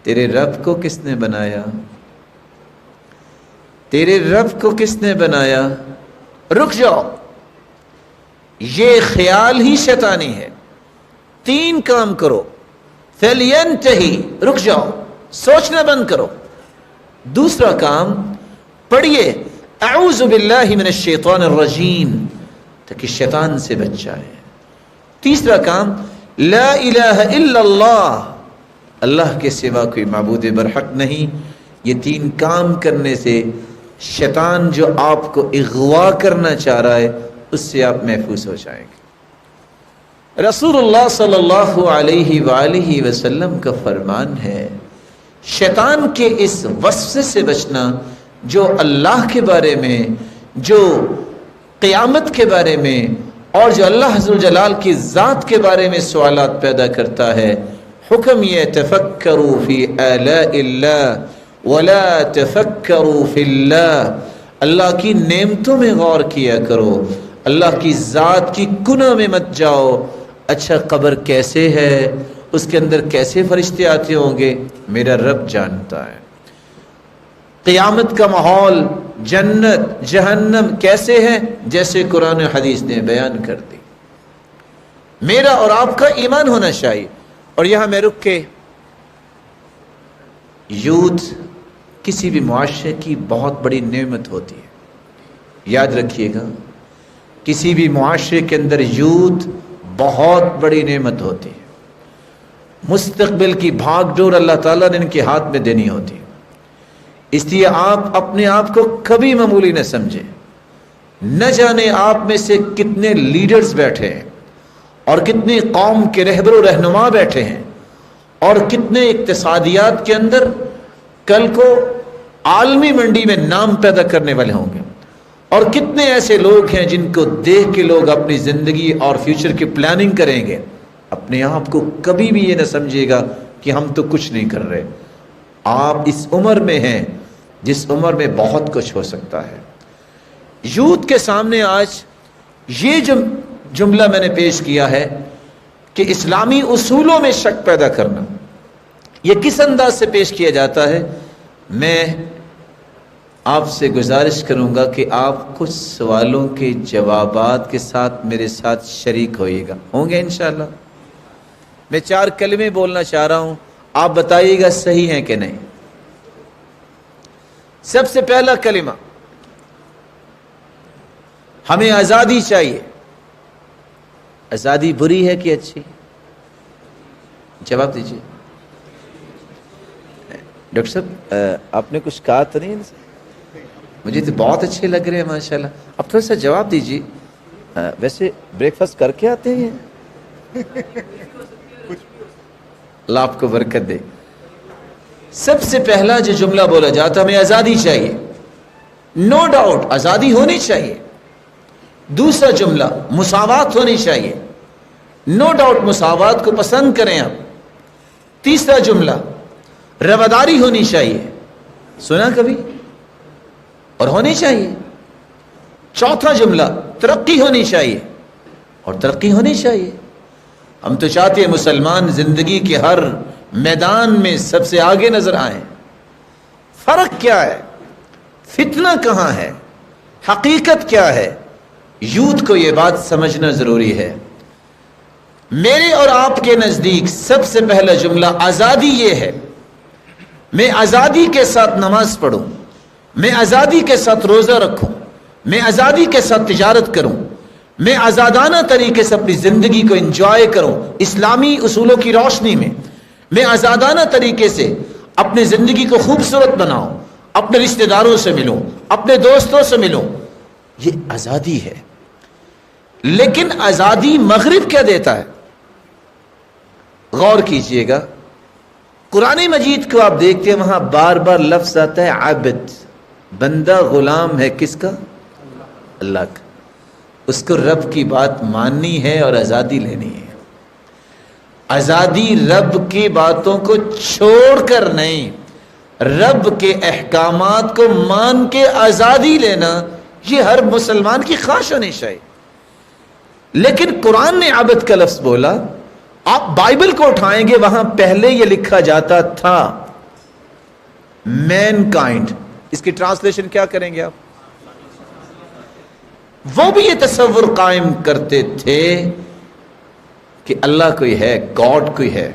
تیرے رب کو کس نے بنایا؟ تیرے رب کو کس نے بنایا؟ رک جاؤ، یہ خیال ہی شیطانی ہے۔ 3 کام کرو، فَلْيَنْتَهِ، رک جاؤ، سوچنا بند کرو۔ دوسرا کام پڑھیے اعوذ باللہ من الشیطان الرجیم، تاکہ شیطان سے بچ جائے۔ تیسرا کام لا الہ الا اللہ، اللہ کے سوا کوئی معبود برحق نہیں۔ یہ 3 کام کرنے سے شیطان جو آپ کو اغوا کرنا چاہ رہا ہے اس سے آپ محفوظ ہو جائیں گے۔ رسول اللہ صلی اللہ علیہ وآلہ وسلم کا فرمان ہے، شیطان کے اس وسوسے سے بچنا جو اللہ کے بارے میں، جو قیامت کے بارے میں اور جو اللہ ذوالجلال کی ذات کے بارے میں سوالات پیدا کرتا ہے۔ حکم یہ تفکروا فی آلاء اللہ ولا تفکروا فی اللہ، اللہ کی نعمتوں میں غور کیا کرو، اللہ کی ذات کی کنہ میں مت جاؤ۔ اچھا قبر کیسے ہے، اس کے اندر کیسے فرشتے آتے ہوں گے، میرا رب جانتا ہے۔ قیامت کا ماحول، جنت جہنم کیسے ہے، جیسے قرآن و حدیث نے بیان کر دی۔ میرا اور آپ کا ایمان ہونا چاہیے۔ اور یہاں میں رک کے، یوتھ کسی بھی معاشرے کی بہت بڑی نعمت ہوتی ہے، یاد رکھیے گا، کسی بھی معاشرے کے اندر یوتھ بہت بڑی نعمت ہوتی ہے۔ مستقبل کی بھاگ ڈور اللہ تعالیٰ نے ان کے ہاتھ میں دینی ہوتی ہے۔ اس لیے آپ اپنے آپ کو کبھی معمولی نہ سمجھیں۔ نہ جانے آپ میں سے کتنے لیڈرز بیٹھے ہیں اور کتنے قوم کے رہبر و رہنما بیٹھے ہیں اور کتنے اقتصادیات کے اندر کل کو عالمی منڈی میں نام پیدا کرنے والے ہوں گے، اور کتنے ایسے لوگ ہیں جن کو دیکھ کے لوگ اپنی زندگی اور فیوچر کی پلاننگ کریں گے۔ اپنے آپ کو کبھی بھی یہ نہ سمجھے گا کہ ہم تو کچھ نہیں کر رہے۔ آپ اس عمر میں ہیں جس عمر میں بہت کچھ ہو سکتا ہے۔ یوتھ کے سامنے آج یہ جو جملہ میں نے پیش کیا ہے کہ اسلامی اصولوں میں شک پیدا کرنا، یہ کس انداز سے پیش کیا جاتا ہے؟ میں آپ سے گزارش کروں گا کہ آپ کچھ سوالوں کے جوابات کے ساتھ میرے ساتھ شریک ہوئیے گا، ہوں گے انشاءاللہ۔ میں 4 کلمے بولنا چاہ رہا ہوں، آپ بتائیے گا صحیح ہیں کہ نہیں۔ سب سے پہلا کلمہ، ہمیں آزادی چاہیے۔ آزادی بری ہے کہ اچھی؟ جواب دیجیے۔ ڈاکٹر صاحب آپ نے کچھ کہا تو نہیں؟ مجھے تو بہت اچھے لگ رہے ہیں ماشاءاللہ۔ اب تھوڑا سا جواب دیجیے۔ ویسے بریک فاسٹ کر کے آتے ہیں؟ اللہ آپ کو برکت دے۔ سب سے پہلا جو جملہ بولا جاتا ہے، ہمیں آزادی چاہیے، نو ڈاؤٹ آزادی ہونی چاہیے۔ دوسرا جملہ، مساوات ہونی چاہیے، نو ڈاؤٹ مساوات کو پسند کریں آپ۔ تیسرا جملہ، رواداری ہونی چاہیے، سنا کبھی؟ اور ہونی چاہیے۔ چوتھا جملہ، ترقی ہونی چاہیے، اور ترقی ہونی چاہیے۔ ہم تو چاہتے ہیں مسلمان زندگی کے ہر میدان میں سب سے آگے نظر آئیں۔ فرق کیا ہے؟ فتنہ کہاں ہے؟ حقیقت کیا ہے؟ یوتھ کو یہ بات سمجھنا ضروری ہے. میرے اور آپ کے نزدیک سب سے پہلا جملہ آزادی یہ ہے، میں آزادی کے ساتھ نماز پڑھوں، میں آزادی کے ساتھ روزہ رکھوں، میں آزادی کے ساتھ تجارت کروں، میں آزادانہ طریقے سے اپنی زندگی کو انجوائے کروں اسلامی اصولوں کی روشنی میں آزادانہ طریقے سے اپنی زندگی کو خوبصورت بناؤں، اپنے رشتہ داروں سے ملوں، اپنے دوستوں سے ملوں. یہ آزادی ہے. لیکن آزادی مغرب کیا دیتا ہے؟ غور کیجئے گا، قرآن مجید کو آپ دیکھتے ہیں وہاں بار بار لفظ آتا ہے عبد، بندہ غلام ہے کس کا؟ اللہ کا. اس کو رب کی بات ماننی ہے اور آزادی لینی ہے. آزادی رب کی باتوں کو چھوڑ کر نہیں، رب کے احکامات کو مان کے آزادی لینا، یہ ہر مسلمان کی خواہش ہونی چاہیے. لیکن قرآن نے عبد کا لفظ بولا. آپ بائبل کو اٹھائیں گے وہاں پہلے یہ لکھا جاتا تھا مین کائنڈ. اس کی ٹرانسلیشن کیا کریں گے آپ؟ وہ بھی یہ تصور قائم کرتے تھے کہ اللہ کوئی ہے، گاڈ کوئی ہے.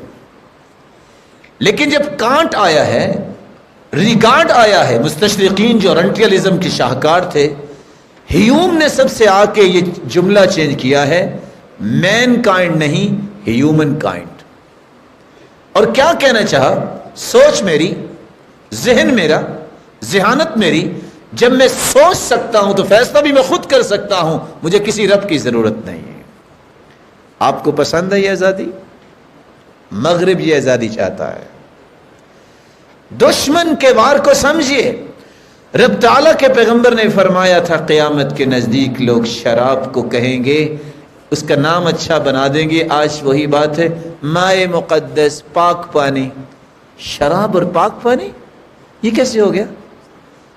لیکن جب کانٹ آیا ہے، ریگارڈ آیا ہے، مستشرقین جو اورنٹیلزم کے شاہکار تھے، ہیوم نے سب سے آ کے یہ جملہ چینج کیا ہے، مین کائنڈ نہیں، ہیومن کائنڈ. اور کیا کہنا چاہا؟ سوچ میری، ذہن میرا، ذہانت میری، جب میں سوچ سکتا ہوں تو فیصلہ بھی میں خود کر سکتا ہوں، مجھے کسی رب کی ضرورت نہیں ہے. آپ کو پسند ہے یہ آزادی؟ مغرب یہ آزادی چاہتا ہے. دشمن کے وار کو سمجھیے. رب تعالیٰ کے پیغمبر نے فرمایا تھا قیامت کے نزدیک لوگ شراب کو کہیں گے، اس کا نام اچھا بنا دیں گے. آج وہی بات ہے، مائے مقدس، پاک پانی. شراب اور پاک پانی یہ کیسے ہو گیا؟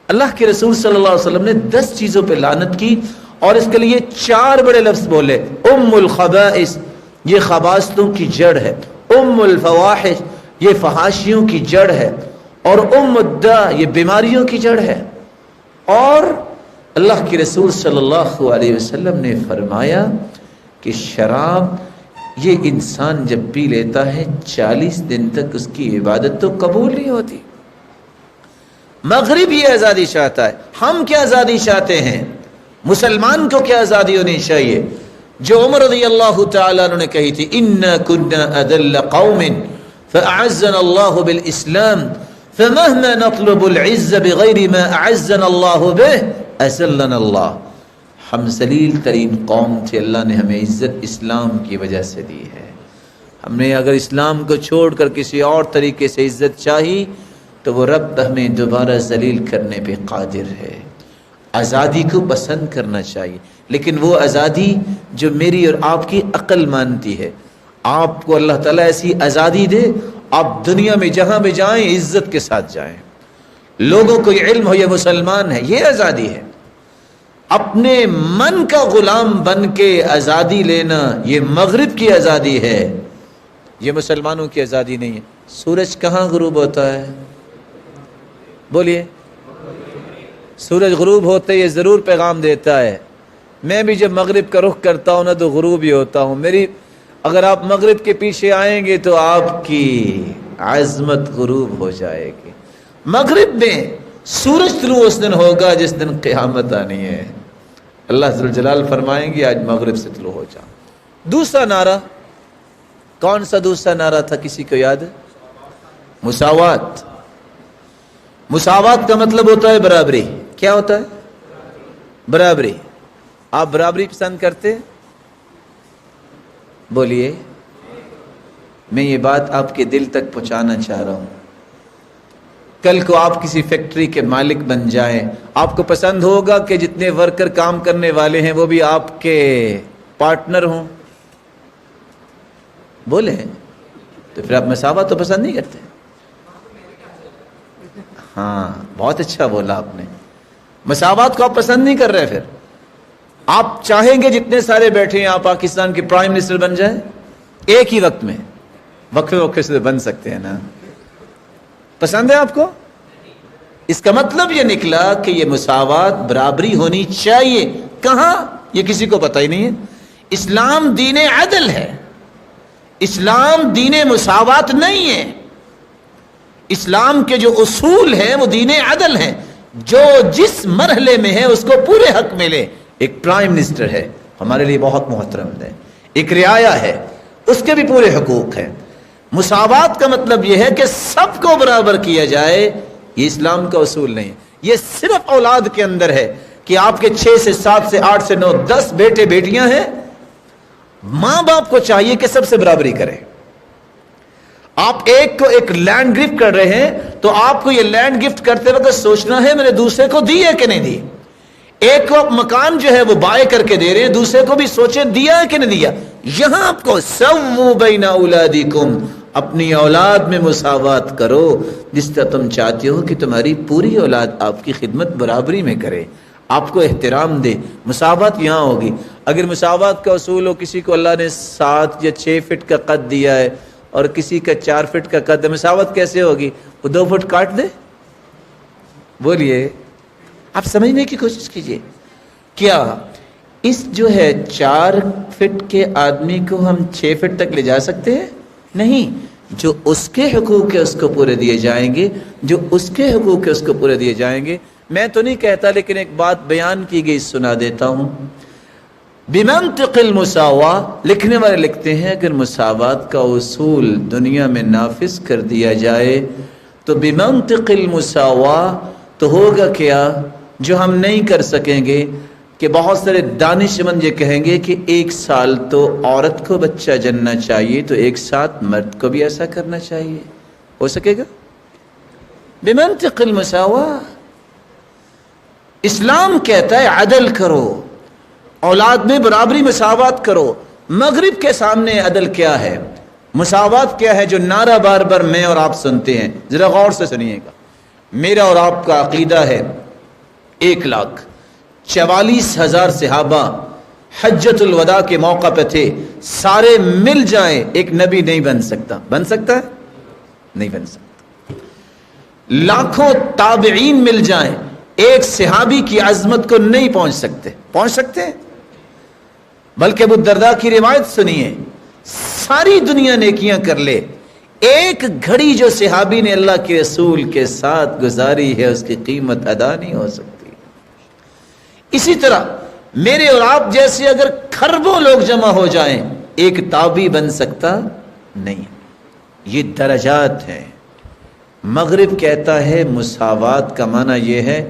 اللہ کے رسول صلی اللہ علیہ وسلم نے 10 چیزوں پہ لعنت کی اور اس کے لیے 4 بڑے لفظ بولے. ام الخبائث، یہ خباثتوں کی جڑ ہے. ام الفواحش، یہ فحاشیوں کی جڑ ہے. اور ام الداء، یہ بیماریوں کی جڑ ہے. اور اللہ کے رسول صلی اللہ علیہ وسلم نے فرمایا کہ شراب یہ انسان جب پی لیتا ہے 40 دن تک اس کی عبادت تو قبول نہیں ہوتی. مغرب یہ آزادی چاہتا ہے. ہم کیا آزادی چاہتے ہیں؟ مسلمان کو کیا آزادی ہونی چاہیے؟ جو عمر رضی اللہ تعالیٰ عنہ نے کہی تھی، اِنَّا كُنَّا أَذَلَّ قَوْمٍ فَأَعَزَّنَا اللَّهُ بِالْإِسْلَامِ فَمَهْمَا نَطْلُبُ الْعِزَّ بِغَيْرِ مَا أَعَزَّنَا اللَّهُ بِهِ أَذَلَّنَا اللَّهُ. ہم ذلیل ترین قوم تھے، اللہ نے ہمیں عزت اسلام کی وجہ سے دی ہے. ہم نے اگر اسلام کو چھوڑ کر کسی اور طریقے سے عزت چاہی تو وہ رب ہمیں دوبارہ ذلیل کرنے پہ قادر ہے. آزادی کو پسند کرنا چاہیے، لیکن وہ آزادی جو میری اور آپ کی عقل مانتی ہے. آپ کو اللہ تعالیٰ ایسی آزادی دے، آپ دنیا میں جہاں بھی جائیں عزت کے ساتھ جائیں، لوگوں کو یہ علم ہو یہ مسلمان ہے. یہ آزادی ہے. اپنے من کا غلام بن کے آزادی لینا یہ مغرب کی آزادی ہے، یہ مسلمانوں کی آزادی نہیں ہے. سورج کہاں غروب ہوتا ہے؟ بولیے. سورج غروب ہوتے یہ ضرور پیغام دیتا ہے. میں بھی جب مغرب کا رخ کرتا ہوں نا تو غروب ہی ہوتا ہوں. اگر آپ مغرب کے پیچھے آئیں گے تو آپ کی عظمت غروب ہو جائے گی. مغرب میں سورج طلوع اس دن ہوگا جس دن قیامت آنی ہے. اللہ ذوالجلال فرمائیں گے آج مغرب سے طلوع ہو جاؤ. دوسرا نعرہ کون سا دوسرا نعرہ تھا؟ کسی کو یاد ہے؟ مساوات. مساوات کا مطلب ہوتا ہے برابری. کیا ہوتا ہے؟ برابری. آپ برابری پسند کرتے؟ بولیے. میں یہ بات آپ کے دل تک پہنچانا چاہ رہا ہوں. کل کو آپ کسی فیکٹری کے مالک بن جائیں، آپ کو پسند ہوگا کہ جتنے ورکر کام کرنے والے ہیں وہ بھی آپ کے پارٹنر ہوں؟ بولے. تو پھر آپ مساوات تو پسند نہیں کرتے. ہاں بہت اچھا بولا آپ نے. مساوات کو آپ پسند نہیں کر رہے. پھر آپ چاہیں گے جتنے سارے بیٹھے ہیں آپ پاکستان کے پرائم منسٹر بن جائیں ایک ہی وقت میں؟ وقفے وقفے سے بن سکتے ہیں نا. پسند ہے آپ کو؟ اس کا مطلب یہ نکلا کہ یہ مساوات برابری ہونی چاہیے. کہاں؟ یہ کسی کو پتہ ہی نہیں ہے. اسلام دین عدل ہے، اسلام دین مساوات نہیں ہے. اسلام کے جو اصول ہیں وہ دین عدل ہیں، جو جس مرحلے میں ہے اس کو پورے حق ملے. ایک پرائم منسٹر ہے ہمارے لیے بہت محترم ہے، ایک رعایا ہے، اس کے بھی پورے حقوق ہیں. مساوات کا مطلب یہ ہے کہ سب کو برابر کیا جائے، یہ اسلام کا اصول نہیں. یہ صرف اولاد کے اندر ہے کہ آپ کے 6 سے 7 سے 8 سے 9 10 بیٹے بیٹیاں ہیں، ماں باپ کو چاہیے کہ سب سے برابری کرے. آپ ایک کو ایک لینڈ گفٹ کر رہے ہیں تو آپ کو یہ لینڈ گفٹ کرتے وقت سوچنا ہے میں نے دوسرے کو دی ہے کہ نہیں دی. ایک کو مکان جو ہے وہ بائے کر کے دے رہے ہیں، دوسرے کو بھی سوچیں دیا ہے کہ نہیں دیا. یہاں آپ کو سووا بین اولادکم، اپنی اولاد میں مساوات کرو، جس طرح تم چاہتے ہو کہ تمہاری پوری اولاد آپ کی خدمت برابری میں کرے، آپ کو احترام دے. مساوات یہاں ہوگی. اگر مساوات کا اصول ہو کسی کو اللہ نے 7 یا 6 فٹ کا قد دیا ہے اور کسی کا 4 فٹ کا قد ہے، مساوات کیسے ہوگی؟ وہ 2 فٹ کاٹ دے؟ بولیے، آپ سمجھنے کی کوشش کیجئے. کیا اس جو ہے 4 فٹ کے آدمی کو ہم 6 فٹ تک لے جا سکتے ہیں؟ نہیں. جو اس کے حقوق ہے اس کو پورے دیے جائیں گے، جو اس کے حقوق ہے اس کو پورے دیے جائیں گے. میں تو نہیں کہتا، لیکن ایک بات بیان کی گئی سنا دیتا ہوں. بمنطق المساواہ، لکھنے والے لکھتے ہیں اگر مساوات کا اصول دنیا میں نافذ کر دیا جائے تو بمنطق المساواہ تو ہوگا کیا جو ہم نہیں کر سکیں گے کہ بہت سارے دانشمند یہ کہیں گے کہ 1 سال تو عورت کو بچہ جننا چاہیے تو 1 ساتھ مرد کو بھی ایسا کرنا چاہیے. ہو سکے گا؟ بمنطق المساواہ. اسلام کہتا ہے عدل کرو، اولاد میں برابری مساوات کرو. مغرب کے سامنے عدل کیا ہے، مساوات کیا ہے جو نعرہ بار بار میں اور آپ سنتے ہیں؟ ذرا غور سے سنیے گا. میرا اور آپ کا عقیدہ ہے 1,44,000 صحابہ حجۃ الوداع کے موقع پہ تھے، سارے مل جائیں ایک نبی نہیں بن سکتا. بن سکتا ہے؟ نہیں بن سکتا. لاکھوں تابعین مل جائیں ایک صحابی کی عظمت کو نہیں پہنچ سکتے. پہنچ سکتے ہیں؟ بلکہ ابو الدرداء کی روایت سنیے، ساری دنیا نیکیاں کر لے، ایک گھڑی جو صحابی نے اللہ کے رسول کے ساتھ گزاری ہے اس کی قیمت ادا نہیں ہو سکتی. اسی طرح میرے اور آپ جیسے اگر کھربوں لوگ جمع ہو جائیں ایک تابعی بن سکتا نہیں. یہ درجات ہیں. مغرب کہتا ہے مساوات کا معنی یہ ہے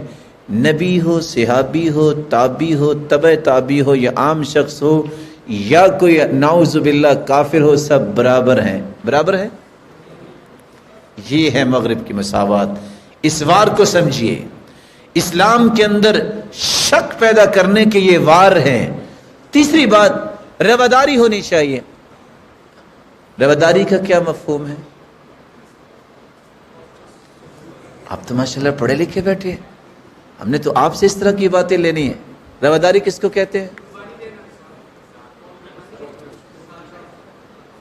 نبی ہو، صحابی ہو، تابعی ہو، تبع تابعی ہو یا عام شخص ہو یا کوئی نعوذ باللہ کافر ہو، سب برابر ہیں. برابر ہیں. یہ ہے مغرب کی مساوات. اس وار کو سمجھیے. اسلام کے اندر شک پیدا کرنے کے یہ وار ہیں. تیسری بات رواداری ہونی چاہیے. رواداری کا کیا مفہوم ہے؟ آپ تو ماشاءاللہ پڑھے لکھے بیٹھے ہیں، ہم نے تو آپ سے اس طرح کی باتیں لینی ہیں. رواداری کس کو کہتے ہیں؟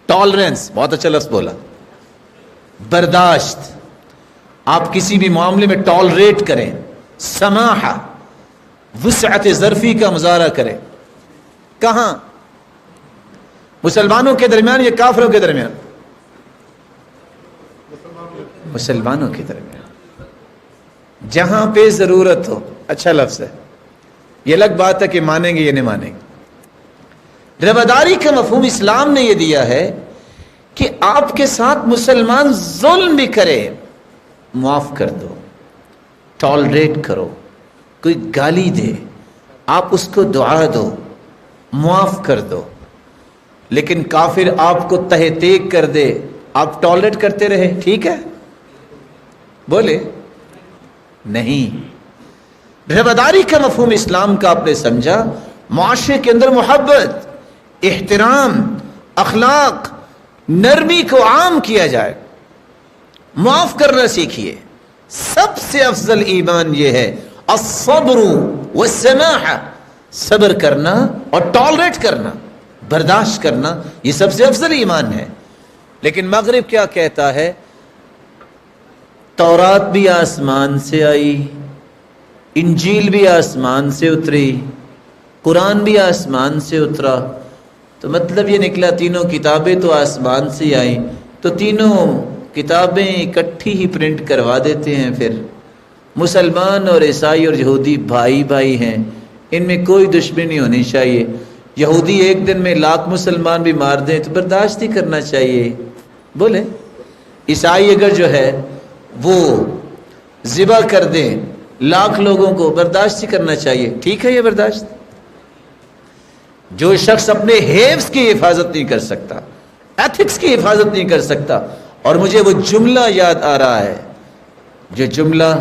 ٹالرنس. بہت اچھا لفظ بولا. برداشت. آپ کسی بھی معاملے میں ٹالریٹ کریں. سماحہ، وسعت ظرفی کا مظاہرہ کریں. کہاں؟ مسلمانوں کے درمیان یا کافروں کے درمیان؟ مسلمانوں کے درمیان. جہاں پہ ضرورت ہو. اچھا لفظ ہے. یہ الگ بات ہے کہ مانیں گے یا نہیں مانیں گے. رواداری کا مفہوم اسلام نے یہ دیا ہے کہ آپ کے ساتھ مسلمان ظلم بھی کرے معاف کر دو، ٹالریٹ کرو. کوئی گالی دے آپ اس کو دعا دو، معاف کر دو. لیکن کافر آپ کو تہ تیگ کر دے آپ ٹالریٹ کرتے رہے، ٹھیک ہے؟ بولے نہیں. رواداری کا مفہوم اسلام کا آپ نے سمجھا. معاشرے کے اندر محبت، احترام، اخلاق، نرمی کو عام کیا جائے. معاف کرنا سیکھیے. سب سے افضل ایمان یہ ہے الصبر والسماحہ. صبر کرنا اور ٹالریٹ کرنا، برداشت کرنا، یہ سب سے افضل ایمان ہے. لیکن مغرب کیا کہتا ہے؟ تورات بھی آسمان سے آئی، انجیل بھی آسمان سے اتری، قرآن بھی آسمان سے اترا، تو مطلب یہ نکلا تینوں کتابیں تو آسمان سے آئیں، تو تینوں کتابیں اکٹھی ہی پرنٹ کروا دیتے ہیں۔ پھر مسلمان اور عیسائی اور یہودی بھائی بھائی ہیں، ان میں کوئی دشمنی ہونی چاہیے۔ یہودی ایک دن میں 1,00,000 مسلمان بھی مار دیں تو برداشت ہی کرنا چاہیے، بولے۔ عیسائی اگر جو ہے وہ ذبح کر دیں 1,00,000 لوگوں کو، برداشت ہی کرنا چاہیے، ٹھیک ہے یہ برداشت۔ جو شخص اپنے حفظ کی حفاظت نہیں کر سکتا، ایتھکس کی حفاظت نہیں کر سکتا، اور مجھے وہ جملہ یاد آ رہا ہے جو جملہ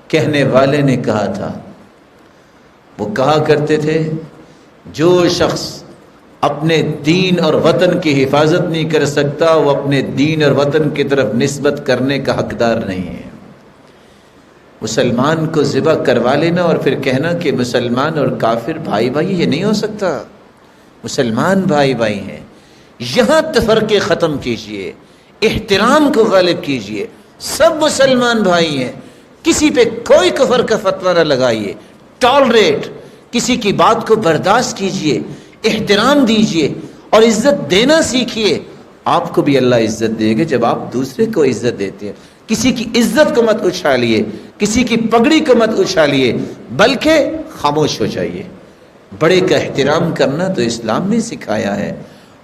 کہنے والے نے کہا تھا، وہ کہا کرتے تھے جو شخص اپنے دین اور وطن کی حفاظت نہیں کر سکتا وہ اپنے دین اور وطن کی طرف نسبت کرنے کا حقدار نہیں ہے۔ مسلمان کو ذبح کروا لینا اور پھر کہنا کہ مسلمان اور کافر بھائی بھائی، یہ نہیں ہو سکتا۔ مسلمان بھائی بھائی ہیں، یہاں تفرقے ختم کیجئے، احترام کو غالب کیجئے، سب مسلمان بھائی ہیں، کسی پہ کوئی کفر کا فتویٰ نہ لگائیے، ٹالریٹ، کسی کی بات کو برداشت کیجئے، احترام دیجئے اور عزت دینا سیکھیے۔ آپ کو بھی اللہ عزت دے گا جب آپ دوسرے کو عزت دیتے ہیں۔ کسی کی عزت کو مت اچھالیے، کسی کی پگڑی کو مت اچھالیے، بلکہ خاموش ہو جائیے۔ بڑے کا احترام کرنا تو اسلام نے سکھایا ہے۔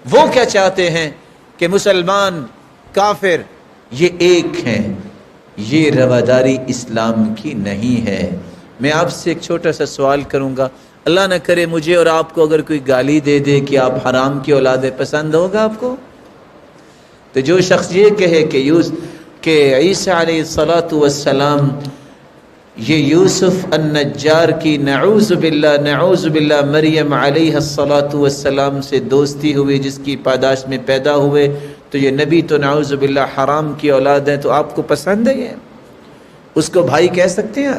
وہ کیا چاہتے ہیں کہ مسلمان کافر یہ ایک ہیں، یہ رواداری اسلام کی نہیں ہے۔ میں آپ سے ایک چھوٹا سا سوال کروں گا، اللہ نہ کرے مجھے اور آپ کو اگر کوئی گالی دے دے کہ آپ حرام کی اولاد، پسند ہوگا آپ کو؟ تو جو شخص یہ کہے کہ عیسیٰ علیہ الصلاۃ والسلام یہ یوسف النجار کی نعوذ باللہ مریم علیہ الصلاۃ والسلام سے دوستی ہوئی، جس کی پاداش میں پیدا ہوئے، تو یہ نبی تو نعوذ باللہ حرام کی اولاد ہے، تو آپ کو پسند ہے؟ یہ اس کو بھائی کہہ سکتے ہیں؟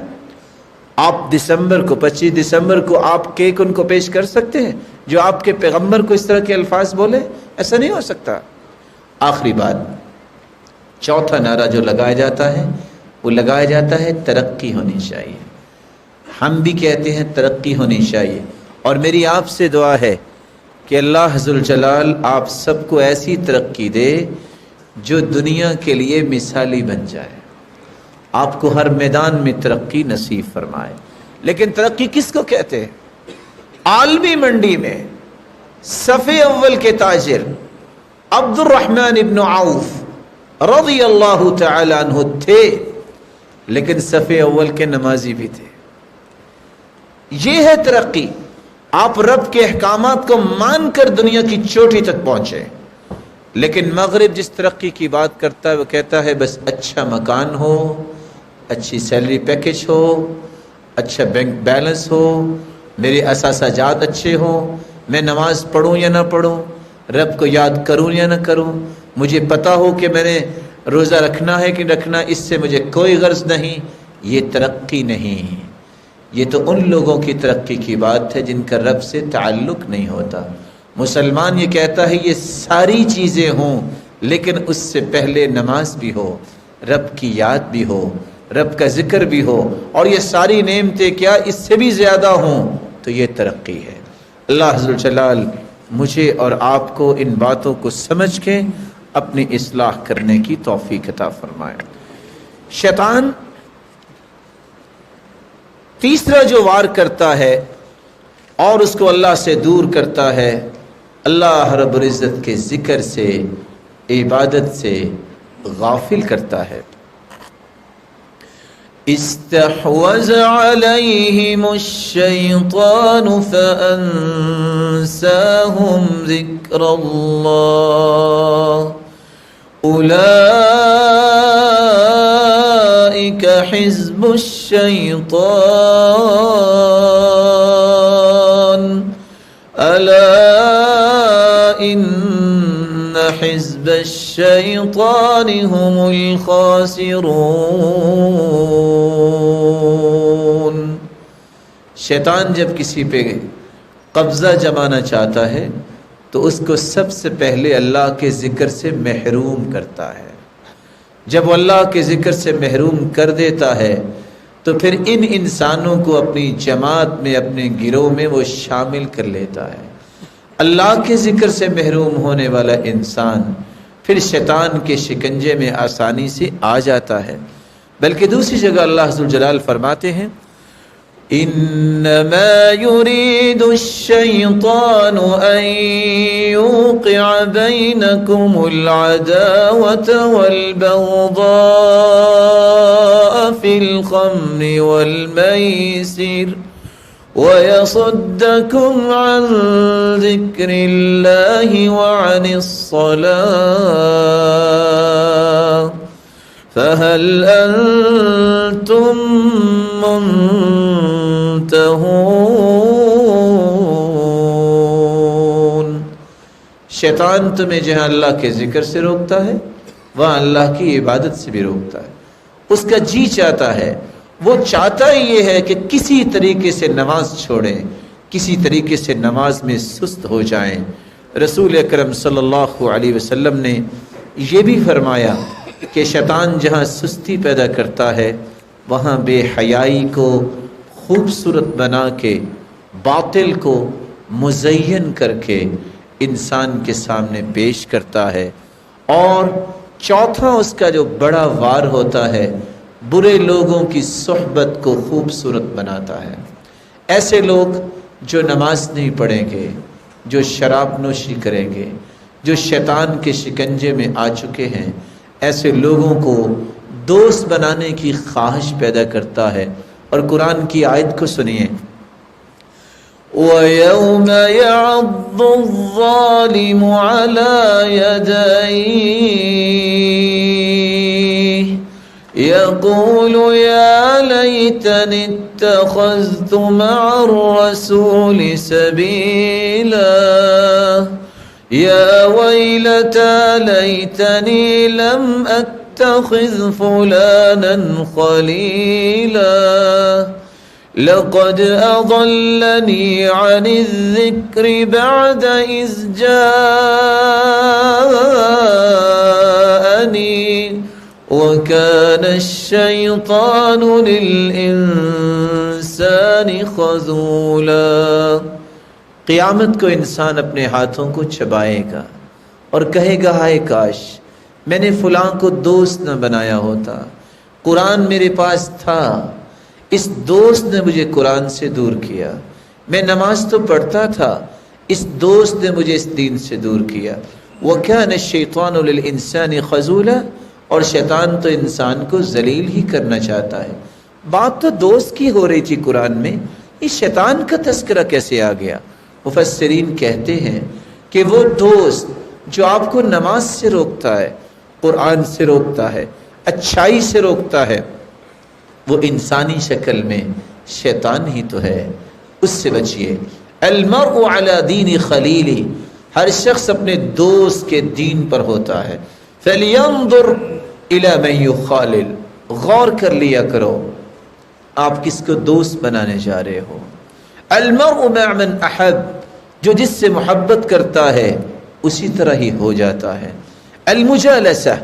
آپ 25 دسمبر کو آپ کیک ان کو پیش کر سکتے ہیں جو آپ کے پیغمبر کو اس طرح کے الفاظ بولے؟ ایسا نہیں ہو سکتا۔ آخری بات، چوتھا نعرہ جو لگایا جاتا ہے وہ لگایا جاتا ہے ترقی ہونی چاہیے۔ ہم بھی کہتے ہیں ترقی ہونی چاہیے، اور میری آپ سے دعا ہے کہ اللہ ذوالجلال آپ سب کو ایسی ترقی دے جو دنیا کے لیے مثالی بن جائے، آپ کو ہر میدان میں ترقی نصیب فرمائے۔ لیکن ترقی کس کو کہتے ہیں؟ عالمی منڈی میں صف اول کے تاجر عبد الرحمن ابن عوف رضی اللہ تعالی عنہ تھے، لیکن صف اول کے نمازی بھی تھے۔ یہ ہے ترقی، آپ رب کے احکامات کو مان کر دنیا کی چوٹی تک پہنچے۔ لیکن مغرب جس ترقی کی بات کرتا ہے وہ کہتا ہے بس اچھا مکان ہو، اچھی سیلری پیکج ہو، اچھا بینک بیلنس ہو، میرے اثاثہ جات اچھے ہوں، میں نماز پڑھوں یا نہ پڑھوں، رب کو یاد کروں یا نہ کروں، مجھے پتا ہو کہ میں نے روزہ رکھنا ہے کہ رکھنا، اس سے مجھے کوئی غرض نہیں۔ یہ ترقی نہیں، یہ تو ان لوگوں کی ترقی کی بات ہے جن کا رب سے تعلق نہیں ہوتا۔ مسلمان یہ کہتا ہے یہ ساری چیزیں ہوں، لیکن اس سے پہلے نماز بھی ہو، رب کی یاد بھی ہو، رب کا ذکر بھی ہو، اور یہ ساری نعمتیں کیا اس سے بھی زیادہ ہوں، تو یہ ترقی ہے۔ اللہ ذوالجلال مجھے اور آپ کو ان باتوں کو سمجھ کے اپنی اصلاح کرنے کی توفیق عطا فرمائے۔ شیطان تیسرا جو وار کرتا ہے اور اس کو اللہ سے دور کرتا ہے، اللہ رب العزت کے ذکر سے، عبادت سے غافل کرتا ہے۔ استحوذ عليهم الشيطان فأنساهم ذكر الله أولئك حزب الشيطان ألا إن حزب الشيطان هم الخاسرون۔ شیطان جب کسی پہ قبضہ جمانا چاہتا ہے تو اس کو سب سے پہلے اللہ کے ذکر سے محروم کرتا ہے۔ جب وہ اللہ کے ذکر سے محروم کر دیتا ہے تو پھر ان انسانوں کو اپنی جماعت میں، اپنے گروہ میں وہ شامل کر لیتا ہے۔ اللہ کے ذکر سے محروم ہونے والا انسان پھر شیطان کے شکنجے میں آسانی سے آ جاتا ہے۔ بلکہ دوسری جگہ اللہ ذوالجلال فرماتے ہیں انما يريد الشيطان ان يوقع بينكم العداوة والبغضاء في الخمر والميسر ويصدكم عن ذكر الله وعن الصلاة فهل أنتم منتهون۔ شیطان تمہیں جہاں اللہ کے ذکر سے روکتا ہے وہاں اللہ کی عبادت سے بھی روکتا ہے۔ اس کا جی چاہتا ہے، وہ چاہتا ہی یہ ہے کہ کسی طریقے سے نماز چھوڑیں، کسی طریقے سے نماز میں سست ہو جائیں۔ رسول اکرم صلی اللہ علیہ وسلم نے یہ بھی فرمایا کہ شیطان جہاں سستی پیدا کرتا ہے وہاں بے حیائی کو خوبصورت بنا کے، باطل کو مزین کر کے انسان کے سامنے پیش کرتا ہے۔ اور چوتھا اس کا جو بڑا وار ہوتا ہے، برے لوگوں کی صحبت کو خوبصورت بناتا ہے۔ ایسے لوگ جو نماز نہیں پڑھیں گے، جو شراب نوشی کریں گے، جو شیطان کے شکنجے میں آ چکے ہیں، ایسے لوگوں کو دوست بنانے کی خواہش پیدا کرتا ہے۔ اور قرآن کی آیت کو سنیے وَيَوْمَ يَعَضُّ الظَّالِمُ عَلَى يَدَيْهِ يَقُولُ يَا لَيْتَنِي اتَّخَذْتُ مَعَ الرَّسُولِ سَبِيلًا يَا وَيْلَتَى لَيْتَنِي لَمْ أَتَّخِذْ فُلَانًا خَلِيلًا لَقَدْ أَضَلَّنِي عَنِ الذِّكْرِ بَعْدَ إِذْ جَاءَنِي وَكَانَ الشَّيْطَانُ لِلْإِنسَانِ خَذُولًا۔ قیامت کو انسان اپنے ہاتھوں کو چبائے گا اور کہے گا ہائے کاش میں نے فلاں کو دوست نہ بنایا ہوتا، قرآن میرے پاس تھا، اس دوست نے مجھے قرآن سے دور کیا، میں نماز تو پڑھتا تھا، اس دوست نے مجھے اس دین سے دور کیا۔ وَكَانَ الشَّيْطَانُ لِلْإِنسَانِ خَذُولًا، اور شیطان تو انسان کو ذلیل ہی کرنا چاہتا ہے۔ بات تو دوست کی ہو رہی تھی قرآن میں، اس شیطان کا تذکرہ کیسے آ گیا؟ مفسرین کہتے ہیں کہ وہ دوست جو آپ کو نماز سے روکتا ہے، قرآن سے روکتا ہے، اچھائی سے روکتا ہے، وہ انسانی شکل میں شیطان ہی تو ہے، اس سے بچیے۔ المرء علی دین خلیلی، ہر شخص اپنے دوست کے دین پر ہوتا ہے۔ فَلْيَنْظُرْ إِلَى مَنْ يُخَالِلْ، غور کر لیا کرو آپ کس کو دوست بنانے جا رہے ہو۔ المرء مع من احب، جو جس سے محبت کرتا ہے اسی طرح ہی ہو جاتا ہے۔ المجالسہ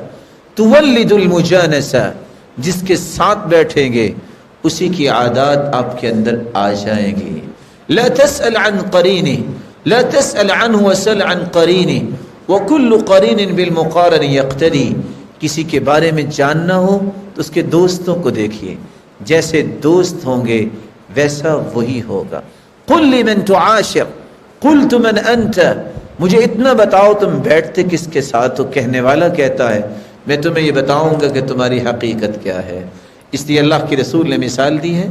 تولد المجانسہ، جس کے ساتھ بیٹھیں گے اسی کی عادات آپ کے اندر آ جائیں گی۔ لا تسأل عن قرینہ، لا تسأل عنہ وسل عن قرینہ، وکل قرین بالمقارن یقتدی، کسی کے بارے میں جاننا ہو تو اس کے دوستوں کو دیکھیے، جیسے دوست ہوں گے ویسا وہی ہوگا۔ قل لمن تعاشر قلت من انت، مجھے اتنا بتاؤ تم بیٹھتے کس کے ساتھ ہو، کہنے والا کہتا ہے میں تمہیں یہ بتاؤں گا کہ تمہاری حقیقت کیا ہے۔ اس لیے اللہ کے رسول نے مثال دی ہے،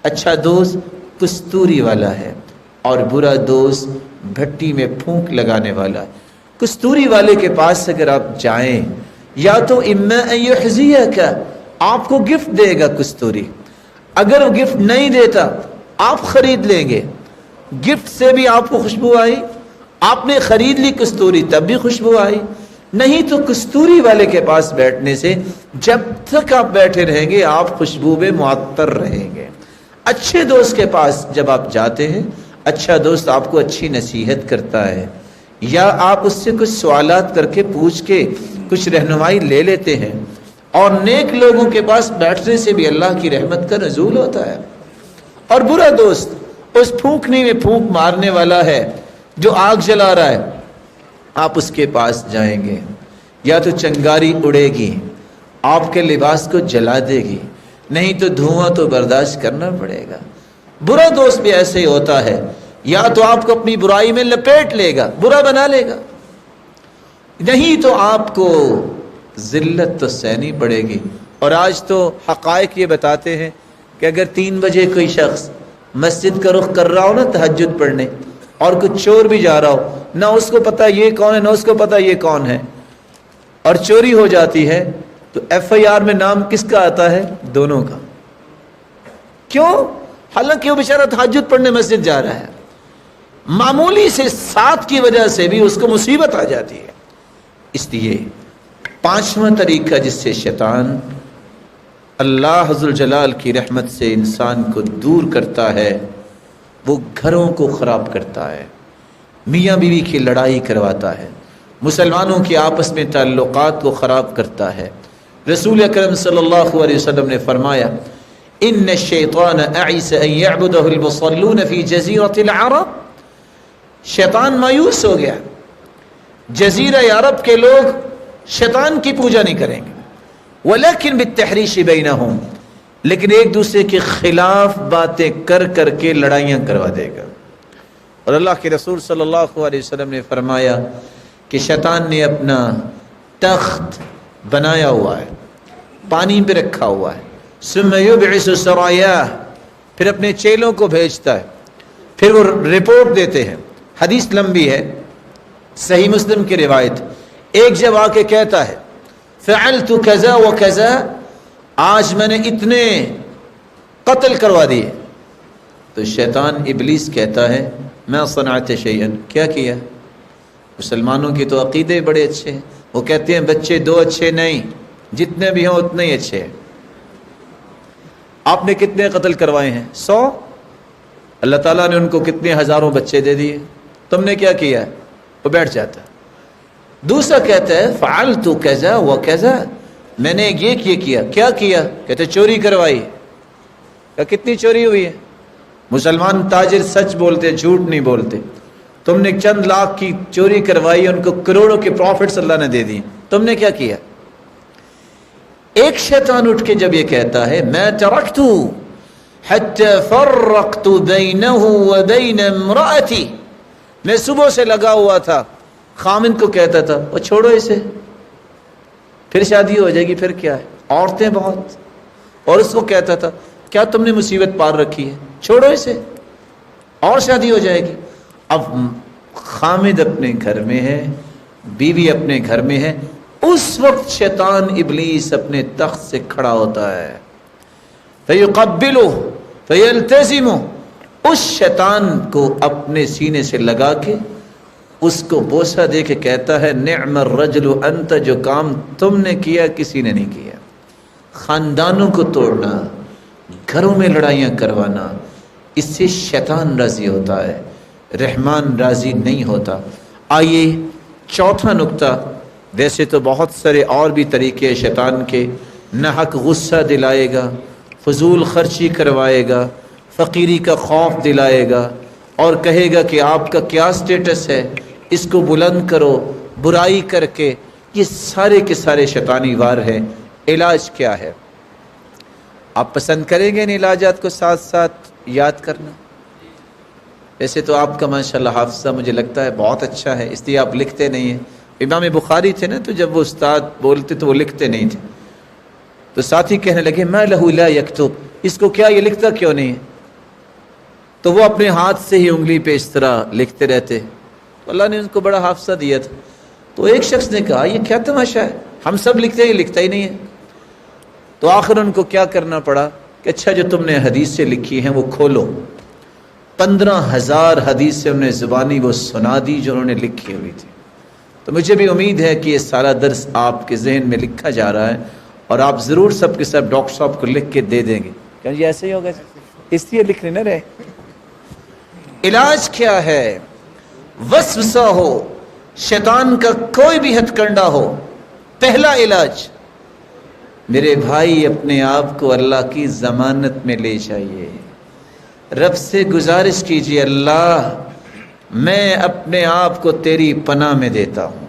اچھا دوست کستوری والا ہے اور برا دوست بھٹی میں پھونک لگانے والا ہے۔ کستوری والے کے پاس اگر آپ جائیں، یا تو اما ان یحزیک، آپ کو گفٹ دے گا کستوری، اگر وہ گفٹ نہیں دیتا آپ خرید لیں گے، گفٹ سے بھی آپ کو خوشبو آئی، آپ نے خرید لی کستوری تب بھی خوشبو آئی، نہیں تو کستوری والے کے پاس بیٹھنے سے جب تک آپ بیٹھے رہیں گے آپ خوشبو میں معطر رہیں گے۔ اچھے دوست کے پاس جب آپ جاتے ہیں، اچھا دوست آپ کو اچھی نصیحت کرتا ہے، یا آپ اس سے کچھ سوالات کر کے پوچھ کے کچھ رہنمائی لے لیتے ہیں، اور نیک لوگوں کے پاس بیٹھنے سے بھی اللہ کی رحمت کا نزول ہوتا ہے. اور برا دوست اس پھونکنے میں پھونک مارنے والا ہے جو آگ جلا رہا ہے، آپ اس کے پاس جائیں گے یا تو چنگاری اڑے گی، آپ کے لباس کو جلا دے گی، نہیں تو دھواں تو برداشت کرنا پڑے گا. برا دوست بھی ایسے ہی ہوتا ہے، یا تو آپ کو اپنی برائی میں لپیٹ لے گا، برا بنا لے گا، نہیں تو آپ کو ذلت تو سہنی پڑے گی. اور آج تو حقائق یہ بتاتے ہیں کہ اگر 3 بجے کوئی شخص مسجد کا رخ کر رہا ہو نا تہجد پڑھنے، اور کچھ چور بھی جا رہا ہو، نہ اس کو پتا یہ کون ہے نہ اس کو پتا یہ کون ہے، اور چوری ہو جاتی ہے، تو FIR میں نام کس کا آتا ہے؟ دونوں کا. کیوں؟ حالانکہ وہ بیچارہ تہجد پڑھنے مسجد جا رہا ہے، معمولی سے ساتھ کی وجہ سے بھی اس کو مصیبت آ جاتی ہے. اس لیے 5واں طریقہ جس سے شیطان اللہ عز الجلال کی رحمت سے انسان کو دور کرتا ہے، وہ گھروں کو خراب کرتا ہے، میاں بیوی کی لڑائی کرواتا ہے، مسلمانوں کے آپس میں تعلقات کو خراب کرتا ہے. رسول اکرم صلی اللہ علیہ وسلم نے فرمایا ان الشیطان اعیس ان یعبدہ المصلون فی جزیرۃ العرب. شیطان مایوس ہو گیا، جزیرہ عرب کے لوگ شیطان کی پوجا نہیں کریں گے، ولیکن بالتحریش بینہم، لیکن ایک دوسرے کے خلاف باتیں کر کر کے لڑائیاں کروا دے گا. اور اللہ کے رسول صلی اللہ علیہ وسلم نے فرمایا کہ شیطان نے اپنا تخت بنایا ہوا ہے، پانی پہ رکھا ہوا ہے، ثم یبعث سرایاہ، پھر اپنے چیلوں کو بھیجتا ہے، پھر وہ رپورٹ دیتے ہیں. حدیث لمبی ہے، صحیح مسلم کی روایت. ایک جب آ کے کہتا ہے فعلت کذا و کذا، آج میں نے اتنے قتل کروا دیے، تو شیطان ابلیس کہتا ہے ما صنعت شیئا، کیا کیا؟ مسلمانوں کے تو عقیدے بڑے اچھے ہیں، وہ کہتے ہیں بچے 2 اچھے نہیں، جتنے بھی ہوں اتنے ہی اچھے ہیں. آپ نے کتنے قتل کروائے ہیں؟ 100. اللہ تعالیٰ نے ان کو کتنے ہزاروں بچے دے دیے، تم نے کیا کیا ہے؟ وہ بیٹھ جاتا. دوسرا کہتا ہے فعلت کذا و کذا، میں نے یہ کیا. کیا کیا؟ کہتے چوری کروائی. کہ کتنی چوری ہوئی ہے؟ مسلمان تاجر سچ بولتے، جھوٹ نہیں بولتے. تم نے چند لاکھ کی چوری کروائی، ان کو کروڑوں کے پروفٹس اللہ نے دے دیے، تم نے کیا کیا؟ ایک شیطان اٹھ کے جب یہ کہتا ہے میں ترکت حتی فرقت بینہ وبین امرأتی، میں صبح سے لگا ہوا تھا، خامن کو کہتا تھا وہ چھوڑو اسے، پھر شادی ہو جائے گی، پھر کیا ہے، عورتیں بہت، اور اس کو کہتا تھا کیا تم نے مصیبت پار رکھی ہے، چھوڑو اسے اور شادی ہو جائے گی. اب خامد اپنے گھر میں ہے، بیوی اپنے گھر میں ہے، اس وقت شیطان ابلیس اپنے تخت سے کھڑا ہوتا ہے. فَيُقَبِّلُهُ فَيَلْتَزِمُهُ، اس شیطان کو اپنے سینے سے لگا کے اس کو بوسہ دے کے کہتا ہے نعم الرجل انت، جو کام تم نے کیا کسی نے نہیں کیا. خاندانوں کو توڑنا، گھروں میں لڑائیاں کروانا، اس سے شیطان راضی ہوتا ہے، رحمان راضی نہیں ہوتا. آئیے چوتھا نقطہ، ویسے تو بہت سارے اور بھی طریقے شیطان کے، نہ حق غصہ دلائے گا، فضول خرچی کروائے گا، فقیری کا خوف دلائے گا، اور کہے گا کہ آپ کا کیا سٹیٹس ہے، اس کو بلند کرو، برائی کر کے. یہ سارے کے سارے شیطانی وار ہیں. علاج کیا ہے؟ آپ پسند کریں گے ان علاجات کو ساتھ ساتھ یاد کرنا؟ ویسے تو آپ کا ماشاءاللہ حافظہ مجھے لگتا ہے بہت اچھا ہے، اس لیے آپ لکھتے نہیں ہیں. امام بخاری تھے نا، تو جب وہ استاد بولتے تو وہ لکھتے نہیں تھے، تو ساتھی کہنے لگے ما لہ لا یکتب، اس کو کیا یہ لکھتا کیوں نہیں ہے؟ تو وہ اپنے ہاتھ سے ہی انگلی پہ اس طرح لکھتے رہتے. اللہ نے ان کو بڑا حافظہ دیا تھا. تو ایک شخص نے کہا یہ کیا تماشا ہے، ہم سب لکھتے ہیں، یہ لکھتا ہی نہیں ہے. تو آخر ان کو کیا کرنا پڑا کہ اچھا جو تم نے حدیث سے لکھی ہیں وہ کھولو. 15,000 حدیث سے انہوں نے زبانی وہ سنا دی جو انہوں نے لکھی ہوئی تھی. تو مجھے بھی امید ہے کہ یہ سارا درس آپ کے ذہن میں لکھا جا رہا ہے، اور آپ ضرور سب کے سب ڈاکٹر صاحب کو لکھ کے دے دیں گے. کہ یہ ایسے ہی ہوگا، اس لیے لکھنے نہ رہے. علاج کیا ہے؟ وسوسہ ہو، شیطان کا کوئی بھی ہتھ کنڈا ہو، پہلا علاج میرے بھائی اپنے آپ کو اللہ کی ضمانت میں لے جائیے، رب سے گزارش کیجیے، اللہ میں اپنے آپ کو تیری پناہ میں دیتا ہوں،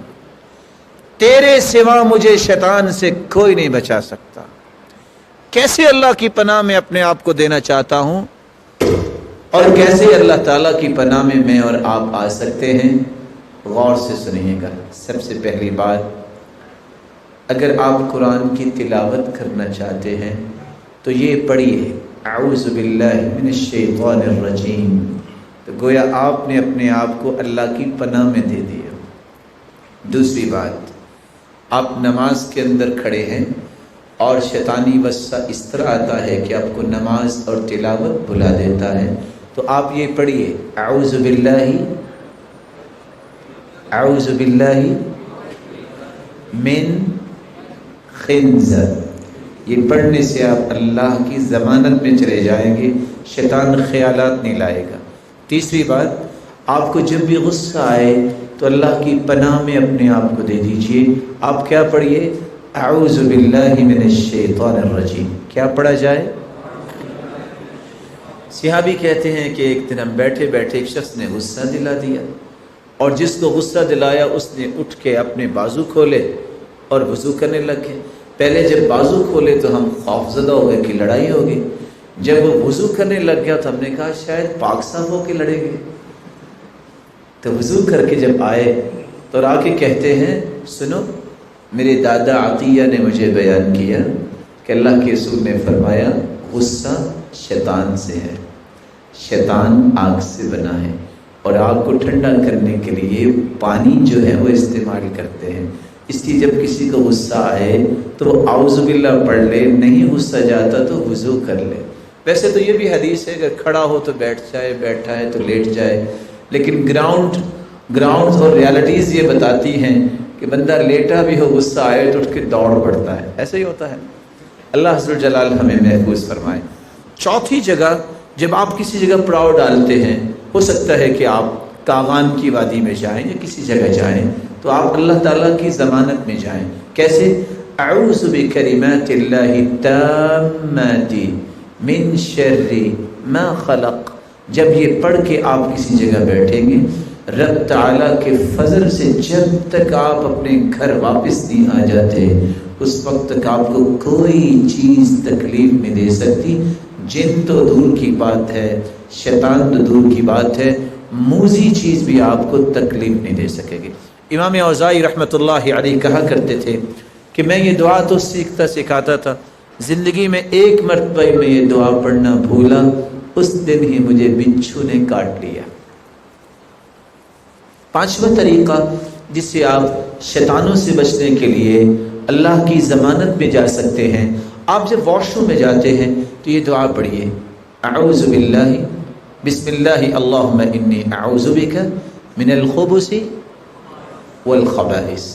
تیرے سوا مجھے شیطان سے کوئی نہیں بچا سکتا۔ کیسے اللہ کی پناہ میں اپنے آپ کو دینا چاہتا ہوں اور کیسے اللہ تعالیٰ کی پناہ میں اور آپ آ سکتے ہیں، غور سے سنیے گا۔ سب سے پہلی بات، اگر آپ قرآن کی تلاوت کرنا چاہتے ہیں تو یہ پڑھیے اعوذ باللہ من الشیطان الرجیم، تو گویا آپ نے اپنے آپ کو اللہ کی پناہ میں دے دیا۔ دوسری بات، آپ نماز کے اندر کھڑے ہیں اور شیطانی وسوسہ اس طرح آتا ہے کہ آپ کو نماز اور تلاوت بھلا دیتا ہے، تو آپ یہ پڑھیے اعوذ باللہ من خنزر، یہ پڑھنے سے آپ اللہ کی ضمانت میں چلے جائیں گے، شیطان خیالات نہیں لائے گا۔ تیسری بات، آپ کو جب بھی غصہ آئے تو اللہ کی پناہ میں اپنے آپ کو دے دیجئے۔ آپ کیا پڑھیے؟ اعوذ باللہ من الشیطان الرجیم۔ کیا پڑھا جائے؟ صحابی کہتے ہیں کہ ایک دن ہم بیٹھے بیٹھے ایک شخص نے غصہ دلا دیا، اور جس کو غصہ دلایا اس نے اٹھ کے اپنے بازو کھولے اور وضو کرنے لگ گئے۔ پہلے جب بازو کھولے تو ہم خوفزدہ ہو گئے کہ لڑائی ہوگی، جب وہ وضو کرنے لگ گیا تو ہم نے کہا شاید پاک صاف ہو کے لڑیں گے، تو وضو کر کے جب آئے تو آ کے کہتے ہیں سنو، میرے دادا عطیہ نے مجھے بیان کیا کہ اللہ کے رسول نے فرمایا غصہ شیطان سے ہے، شیطان آگ سے بنا ہے، اور آگ کو ٹھنڈا کرنے کے لیے پانی جو ہے وہ استعمال کرتے ہیں، اس لیے جب کسی کو غصہ آئے تو وہ اعوذ باللہ پڑھ لے، نہیں غصہ جاتا تو وضو کر لے۔ ویسے تو یہ بھی حدیث ہے کہ کھڑا ہو تو بیٹھ جائے، بیٹھا ہے تو لیٹ جائے، لیکن گراؤنڈ اور ریالٹیز یہ بتاتی ہیں کہ بندہ لیٹا بھی ہو غصہ آئے تو اٹھ کے دوڑ پڑتا ہے، ایسا ہی ہوتا ہے۔ اللہ عز و جلال ہمیں محفوظ فرمائے۔ چوتھی جگہ، جب آپ کسی جگہ پڑاؤ ڈالتے ہیں، ہو سکتا ہے کہ آپ کاغان کی وادی میں جائیں یا کسی جگہ جائیں، تو آپ اللہ تعالیٰ کی ضمانت میں جائیں۔ کیسے؟ اعوذ بکلمات اللہ التامات من شر ما خلق۔ جب یہ پڑھ کے آپ کسی جگہ بیٹھیں گے، رب تعالیٰ کے فضل سے جب تک آپ اپنے گھر واپس نہیں آ جاتے، اس وقت تک آپ کو کوئی چیز تکلیف نہیں دے سکتی۔ جن تو دور کی بات ہے، شیطان تو دور کی بات ہے، موذی چیز بھی آپ کو تکلیف نہیں دے سکے گی۔ امام اوزاعی رحمۃ اللہ علیہ کہا کرتے تھے کہ میں یہ دعا تو سیکھتا سکھاتا تھا، زندگی میں ایک مرتبہ میں یہ دعا پڑھنا بھولا، اس دن ہی مجھے بچھو نے کاٹ لیا۔ پانچواں طریقہ جس سے آپ شیطانوں سے بچنے کے لیے اللہ کی ضمانت میں جا سکتے ہیں، آپ جب واش روم میں جاتے ہیں تو یہ دعا پڑھیے اعوذ باللہ بسم اللہ اللہم انی اعوذ بک من الخبث والخبائث۔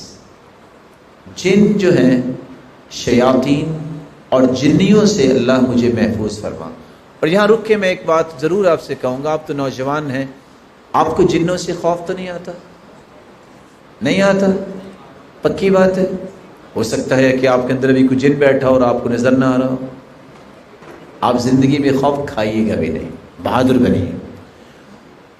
جن جو ہیں شیاطین اور جنیوں سے اللہ مجھے محفوظ فرما۔ اور یہاں رک کے میں ایک بات ضرور آپ سے کہوں گا، آپ تو نوجوان ہیں، آپ کو جنوں سے خوف تو نہیں آتا؟ نہیں آتا؟ پکی بات ہے۔ ہو سکتا ہے کہ آپ کے اندر بھی کوئی جن بیٹھا اور آپ کو نظر نہ آ رہا ہو، آپ زندگی میں خوف کھائیے گا بھی نہیں، بہادر بنیے۔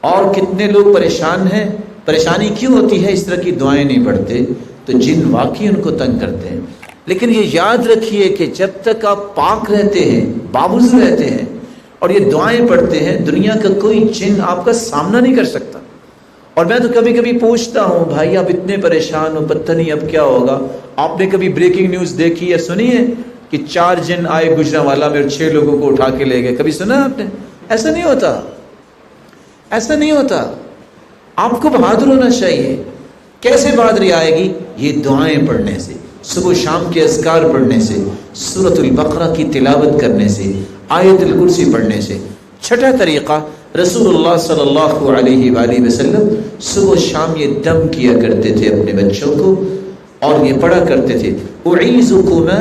اور کتنے لوگ پریشان ہیں، پریشانی کیوں ہوتی ہے؟ اس طرح کی دعائیں نہیں پڑھتے تو جن واقعی ان کو تنگ کرتے ہیں۔ لیکن یہ یاد رکھیے کہ جب تک آپ پاک رہتے ہیں، بابوز رہتے ہیں اور یہ دعائیں پڑھتے ہیں، دنیا کا کوئی جن آپ کا سامنا نہیں کر سکتا۔ اور میں تو کبھی کبھی پوچھتا ہوں بھائی آپ اتنے پریشان ہو، پتہ نہیں اب کیا ہوگا۔ آپ نے کبھی بریکنگ نیوز دیکھی یا سنی ہے کہ 4 جن آئے گجرانوالہ میں اور 6 لوگوں کو اٹھا کے لے گئے؟ کبھی سنا آپ نے؟ ایسا نہیں ہوتا، ایسا نہیں ہوتا۔ آپ کو بہادر ہونا چاہیے۔ کیسے بہادری آئے گی؟ یہ دعائیں پڑھنے سے، صبح شام کے اذکار پڑھنے سے، سورۃ البقرہ کی تلاوت کرنے سے، آیت الکرسی پڑھنے سے۔ چھٹا طریقہ، رسول اللہ صلی اللہ علیہ وآلہ وسلم صبح شام یہ دم کیا کرتے تھے اپنے بچوں کو، اور یہ پڑھا کرتے تھے اعیذکما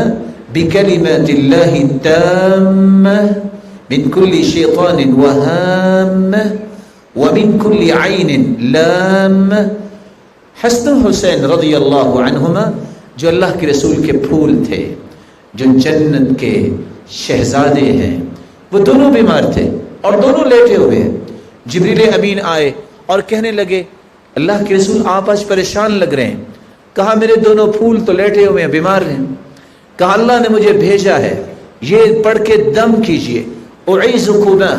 بکلمات اللہ التامہ من کل شیطان وہامہ ومن کل عین لامہ۔ حسن حسین رضی اللہ عنہما جو اللہ کے رسول کے پھول تھے، جو جنت کے شہزادے ہیں وہ دونوں بیمار تھے اور دونوں لیٹے ہوئے ہیں. جبریل امین آئے اور کہنے لگے اللہ کے رسول آپ آج پریشان لگ رہے ہیں. کہا میرے دونوں پھول تو لیٹے ہوئے ہیں، بیمار ہیں. کہا اللہ نے مجھے بھیجا ہے، یہ پڑھ کے دم کیجئے اعیذکما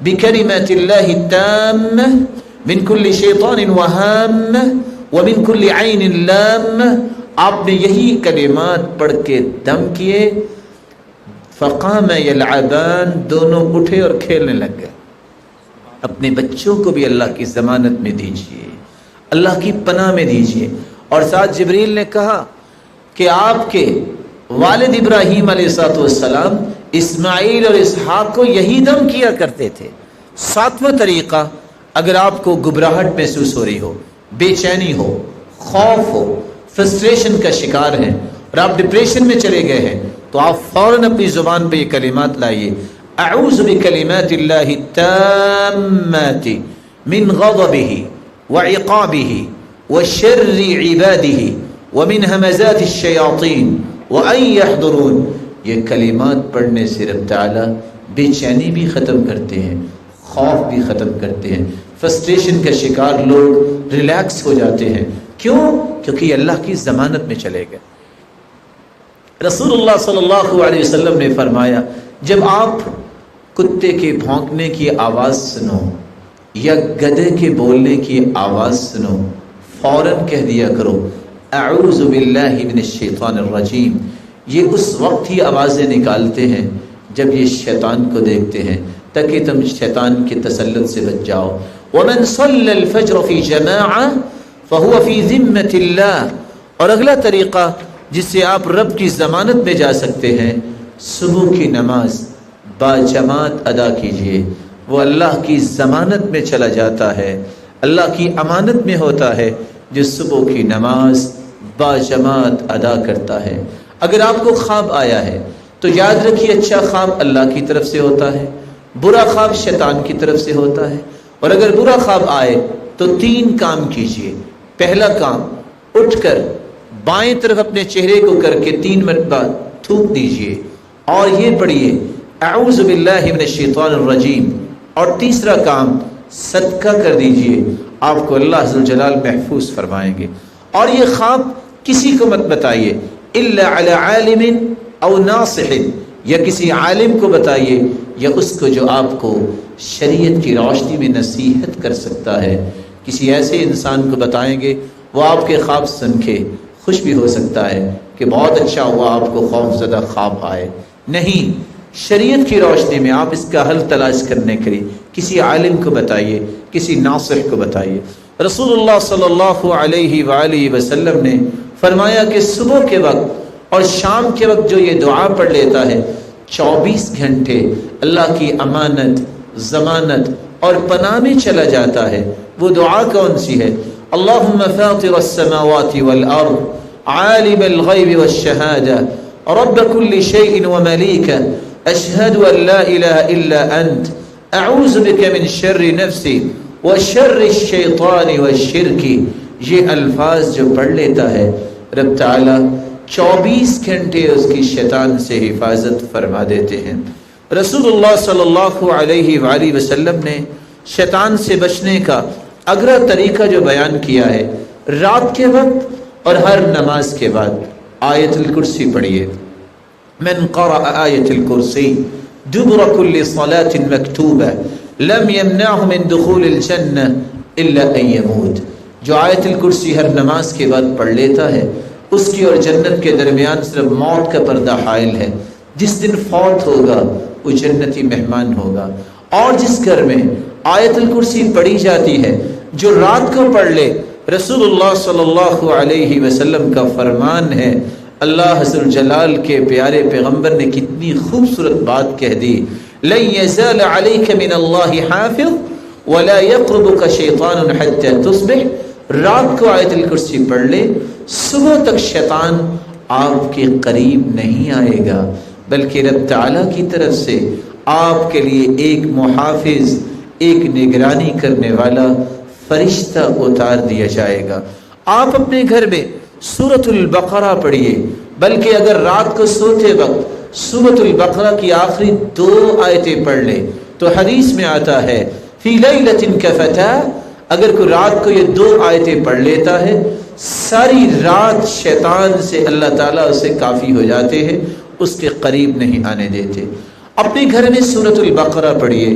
بکلمات اللہ التامہ من کل شیطان وہامہ ومن کل عین لامہ. آپ نے یہی کلمات پڑھ کے دم کیے. فقام یلعبان، دونوں اٹھے اور کھیلنے لگ گئے. اپنے بچوں کو بھی اللہ کی ضمانت میں دیجئے، اللہ کی پناہ میں دیجئے. اور ساتھ جبریل نے کہا کہ آپ کے والد ابراہیم علیہ السلام اسماعیل اور اسحاق کو یہی دم کیا کرتے تھے. 7واں طریقہ، اگر آپ کو گھبراہٹ محسوس ہو رہی ہو، بے چینی ہو، خوف ہو، فرسٹریشن کا شکار ہیں اور آپ ڈپریشن میں چلے گئے ہیں، تو آپ فوراً اپنی زبان پہ یہ کلمات لائیے. اعوذ بکلمات اللہ التامات من غضبہ وعقابہ وشر عبادہ ومن ہمزات الشیاطین وان یحضرون. یہ کلمات پڑھنے سے رب تعالیٰ بے چینی بھی ختم کرتے ہیں، خوف بھی ختم کرتے ہیں. فرسٹریشن کا شکار لوگ ریلیکس ہو جاتے ہیں. کیوں؟ کیونکہ یہ اللہ کی ضمانت میں چلے گئے. رسول اللہ صلی اللہ علیہ وسلم نے فرمایا جب آپ کتے کے بھونکنے کی آواز سنو یا گدھے کے بولنے کی آواز سنو، فوراً کہہ دیا کرو اعوذ باللہ من الشیطان الرجیم. یہ اس وقت ہی آوازیں نکالتے ہیں جب یہ شیطان کو دیکھتے ہیں، تاکہ تم شیطان کے تسلط سے بچ جاؤ. ومن صلی الفجر فی جماعہ فہو فی ذمۃ اللہ. اور اگلا طریقہ جس سے آپ رب کی ضمانت میں جا سکتے ہیں، صبح کی نماز باجماعت ادا کیجئے. وہ اللہ کی ضمانت میں چلا جاتا ہے، اللہ کی امانت میں ہوتا ہے جو صبح کی نماز باجماعت ادا کرتا ہے. اگر آپ کو خواب آیا ہے تو یاد رکھیے اچھا خواب اللہ کی طرف سے ہوتا ہے، برا خواب شیطان کی طرف سے ہوتا ہے. اور اگر برا خواب آئے تو 3 کام کیجئے. پہلا کام، اٹھ کر بائیں طرف اپنے چہرے کو کر کے 3 مرتبہ تھوک دیجئے اور یہ پڑھیے اعوذ باللہ من الشیطان الرجیم. اور تیسرا کام، صدقہ کر دیجئے، آپ کو اللہ عز و جلال محفوظ فرمائیں گے. اور یہ خواب کسی کو مت بتائیے الا علی عالم او ناصح، یا کسی عالم کو بتائیے یا اس کو جو آپ کو شریعت کی روشنی میں نصیحت کر سکتا ہے. کسی ایسے انسان کو بتائیں گے وہ آپ کے خواب سن کے خوش بھی ہو سکتا ہے کہ بہت اچھا ہوا آپ کو خوف زدہ خواب آئے. نہیں، شریعت کی روشنی میں آپ اس کا حل تلاش کرنے کے لیے کسی عالم کو بتائیے، کسی ناصح کو بتائیے. رسول اللہ صلی اللہ علیہ وآلہ وسلم نے فرمایا کہ صبح کے وقت اور شام کے وقت جو یہ دعا پڑھ لیتا ہے 24 گھنٹے اللہ کی امانت، ضمانت اور پناہ میں چلا جاتا ہے. وہ دعا کون سی ہے؟ اللہم فاطر السماوات والارض عالم الغیب والشہادہ رب کل شیء وملیکہ اشہد ان لا الہ الا انت اعوذ بک من شر نفسی وشر الشیطان والشرک. یہ الفاظ جو پڑھ لیتا ہے رب تعالی 24 گھنٹے اس کی شیطان سے حفاظت فرما دیتے ہیں. رسول اللہ صلی اللہ علیہ وآلہ وسلم نے شیطان سے بچنے کا اگلا طریقہ جو بیان کیا ہے، رات کے وقت اور ہر نماز کے بعد آیت الکرسی پڑھیے. من قرأ آیت الکرسی دبر کل صلاة مکتوبہ لم یمنعہ من دخول الجنہ الا ان یموت. جو آیت الکرسی ہر نماز کے بعد پڑھ لیتا ہے اس کی اور جنت کے درمیان صرف موت کا پردہ حائل ہے. جس دن فوت ہوگا وہ جنتی مہمان ہوگا. اور جس گھر میں آیت الکرسی پڑھی جاتی ہے جو رات کو پڑھ لے، رسول اللہ صلی اللہ علیہ وسلم کا فرمان ہے، اللہ عز و جلال کے پیارے پیغمبر نے کتنی خوبصورت بات کہہ دی، لن یزال علیک من اللہ حافظ ولا یقربک شیطان حتی تصبح. رات کو آیت الکرسی پڑھ لے، صبح تک شیطان آپ کے قریب نہیں آئے گا، بلکہ رب تعالیٰ کی طرف سے آپ کے لیے ایک محافظ، ایک نگرانی کرنے والا فرشتہ اتار دیا جائے گا. آپ اپنے گھر میں سورۃ البقرہ پڑھیے بلکہ اگر رات کو سوتے وقت سورۃ البقرہ کی آخری 2 آیتیں پڑھ لے تو حدیث میں آتا ہے فی لیلۃ کفتہ، اگر کوئی رات کو یہ 2 آیتیں پڑھ لیتا ہے ساری رات شیطان سے اللہ تعالیٰ اسے کافی ہو جاتے ہیں، اس کے قریب نہیں آنے دیتے۔ اپنے گھر میں سورۃ البقرہ پڑھیے،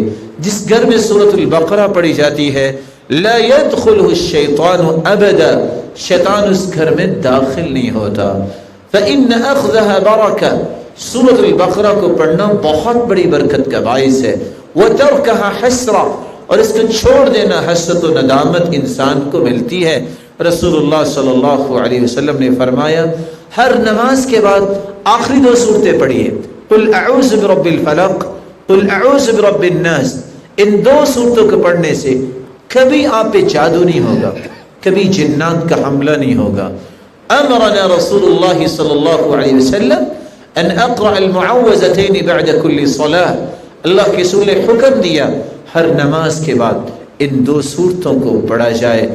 جس گھر میں سورۃ البقرہ پڑھی جاتی ہے لا يدخلہ الشیطان ابدا، شیطان اس گھر میں داخل نہیں ہوتا۔ فإن أخذها برکہ، سورۃ البقرہ کو پڑھنا بہت بڑی برکت کا باعث ہے۔ وترکها حسرہ، اور اس کو چھوڑ دینا حسرت و ندامت انسان کو ملتی ہے۔ رسول اللہ صلی اللہ علیہ وسلم نے فرمایا ہر نماز کے بعد آخری 2 سورتیں پڑھیے، قل اعوذ برب الفلق، قل اعوذ برب الناس۔ ان 2 سورتوں کو پڑھنے سے کبھی آپ پہ جادو نہیں ہوگا، کبھی جنات کا حملہ نہیں ہوگا۔ امرنا رسول اللہ صلی اللہ علیہ وسلم ان اقرأ المعوذتین بعد کل صلاة، اللہ کے رسول نے حکم دیا ہر نماز کے بعد ان 2 سورتوں کو پڑھا جائے۔